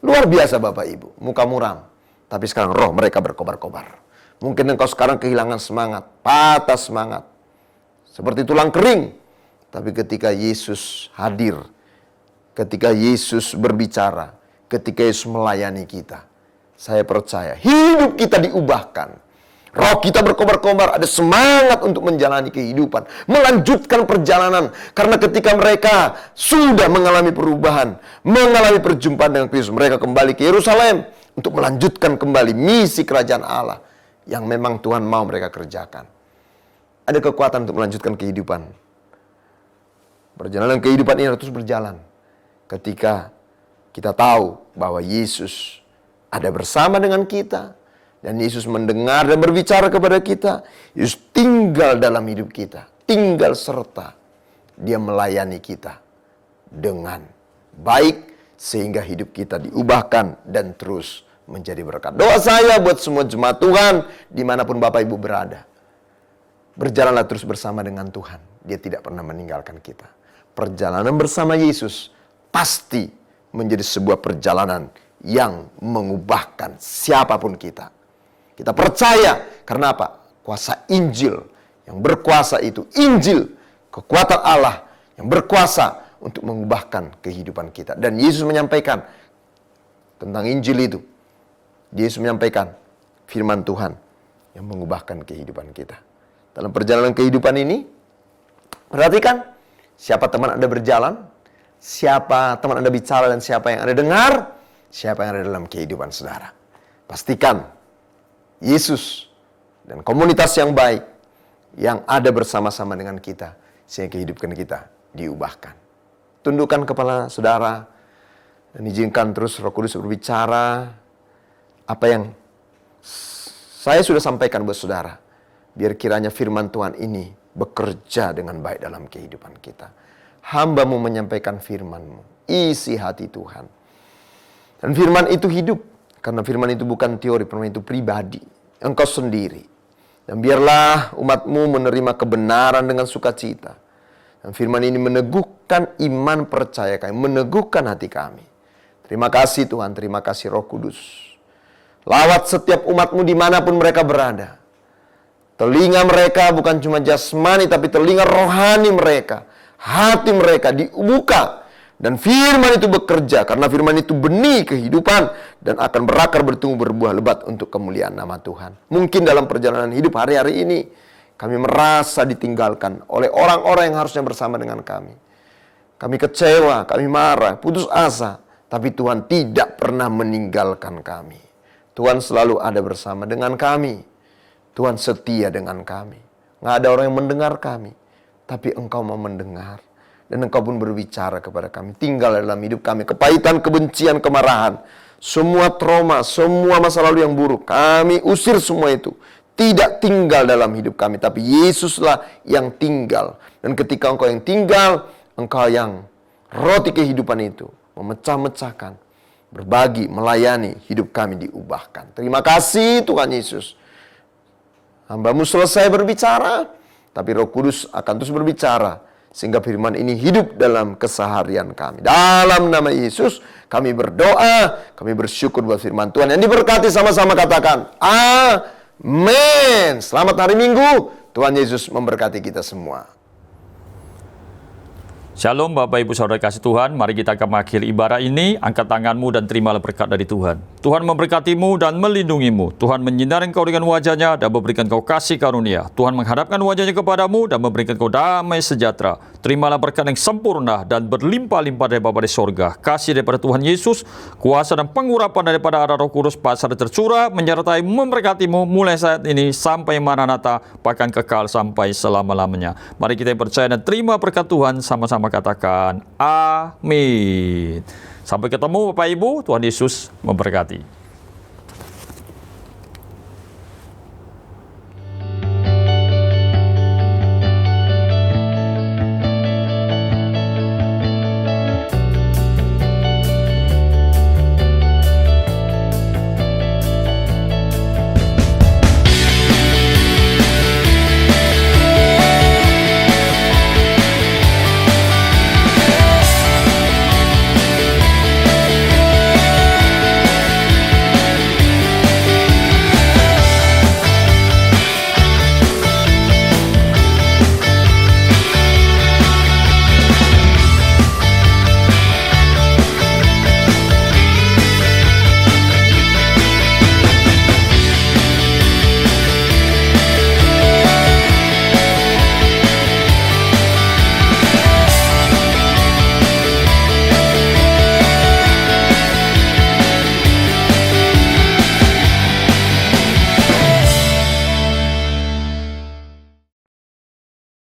Luar biasa Bapak Ibu, muka muram. Tapi sekarang roh mereka berkobar-kobar. Mungkin engkau sekarang kehilangan semangat, patah semangat. Seperti tulang kering. Tapi ketika Yesus hadir, ketika Yesus berbicara, ketika Yesus melayani kita, saya percaya hidup kita diubahkan. Roh kita berkobar-kobar, ada semangat untuk menjalani kehidupan, melanjutkan perjalanan. Karena ketika mereka sudah mengalami perubahan, mengalami perjumpaan dengan Kristus, mereka kembali ke Yerusalem untuk melanjutkan kembali misi kerajaan Allah yang memang Tuhan mau mereka kerjakan. Ada kekuatan untuk melanjutkan kehidupan. Perjalanan kehidupan ini harus terus berjalan. Ketika kita tahu bahwa Yesus ada bersama dengan kita, dan Yesus mendengar dan berbicara kepada kita, Yesus tinggal dalam hidup kita, tinggal serta Dia melayani kita dengan baik, sehingga hidup kita diubahkan dan terus menjadi berkat. Doa saya buat semua jemaat Tuhan, dimanapun Bapak Ibu berada, berjalanlah terus bersama dengan Tuhan. Dia tidak pernah meninggalkan kita. Perjalanan bersama Yesus pasti menjadi sebuah perjalanan yang mengubahkan siapapun kita. Kita percaya, karena apa? Kuasa Injil yang berkuasa itu. Injil, kekuatan Allah yang berkuasa untuk mengubahkan kehidupan kita. Dan Yesus menyampaikan tentang Injil itu. Yesus menyampaikan firman Tuhan yang mengubahkan kehidupan kita. Dalam perjalanan kehidupan ini, perhatikan siapa teman Anda berjalan, siapa teman Anda bicara, dan siapa yang Anda dengar, siapa yang ada dalam kehidupan saudara. Pastikan Yesus dan komunitas yang baik yang ada bersama-sama dengan kita, sehingga kehidupan kita diubahkan. Tundukkan kepala saudara dan izinkan terus Roh Kudus berbicara apa yang saya sudah sampaikan buat saudara. Biar kiranya firman Tuhan ini bekerja dengan baik dalam kehidupan kita. Hamba-Mu menyampaikan firman-Mu, isi hati Tuhan. Dan firman itu hidup, karena firman itu bukan teori, firman itu pribadi, engkau sendiri. Dan biarlah umat-Mu menerima kebenaran dengan sukacita. Dan firman ini meneguhkan iman percaya kami, meneguhkan hati kami. Terima kasih Tuhan, terima kasih Roh Kudus. Lawat setiap umat-Mu dimanapun mereka berada. Telinga mereka bukan cuma jasmani, tapi telinga rohani mereka. Hati mereka dibuka. Dan firman itu bekerja, karena firman itu benih kehidupan dan akan berakar, bertumbuh, berbuah lebat untuk kemuliaan nama Tuhan. Mungkin dalam perjalanan hidup hari-hari ini, kami merasa ditinggalkan oleh orang-orang yang harusnya bersama dengan kami. Kami kecewa, kami marah, putus asa. Tapi Tuhan tidak pernah meninggalkan kami. Tuhan selalu ada bersama dengan kami. Tuhan setia dengan kami. Nggak ada orang yang mendengar kami. Tapi Engkau mau mendengar. Dan Engkau pun berbicara kepada kami. Tinggal dalam hidup kami. Kepahitan, kebencian, kemarahan. Semua trauma, semua masa lalu yang buruk. Kami usir semua itu. Tidak tinggal dalam hidup kami. Tapi Yesuslah yang tinggal. Dan ketika Engkau yang tinggal, Engkau yang roti kehidupan itu. Memecah-mecahkan. Berbagi, melayani, hidup kami diubahkan. Terima kasih Tuhan Yesus. Hamba-Mu selesai berbicara. Tapi Roh Kudus akan terus berbicara. sehingga firman ini hidup dalam keseharian kami. Dalam nama Yesus kami berdoa, kami bersyukur buat firman Tuhan yang diberkati. Sama-sama katakan amin. Selamat hari Minggu, Tuhan Yesus memberkati kita semua. Shalom Bapak Ibu Saudara kasih Tuhan, mari kita akan mengakhiri ibadah ini. Angkat tanganmu dan terimalah berkat dari Tuhan. Tuhan memberkatimu dan melindungimu. Tuhan menyinari engkau dengan wajah-Nya dan memberikan kau kasih karunia. Tuhan menghadapkan wajah-Nya kepadamu dan memberikan kau damai sejahtera. Terimalah berkat yang sempurna dan berlimpah-limpah dari Bapa di sorga. Kasih daripada Tuhan Yesus, kuasa dan pengurapan daripada arah Roh Kudus pasar tercurah menyertai memberkatimu mulai saat ini sampai Maranatha, bahkan kekal sampai selama-lamanya. Mari kita percaya dan terima berkat Tuhan, sama-sama katakan amin. Sampai ketemu Bapak Ibu, Tuhan Yesus memberkati.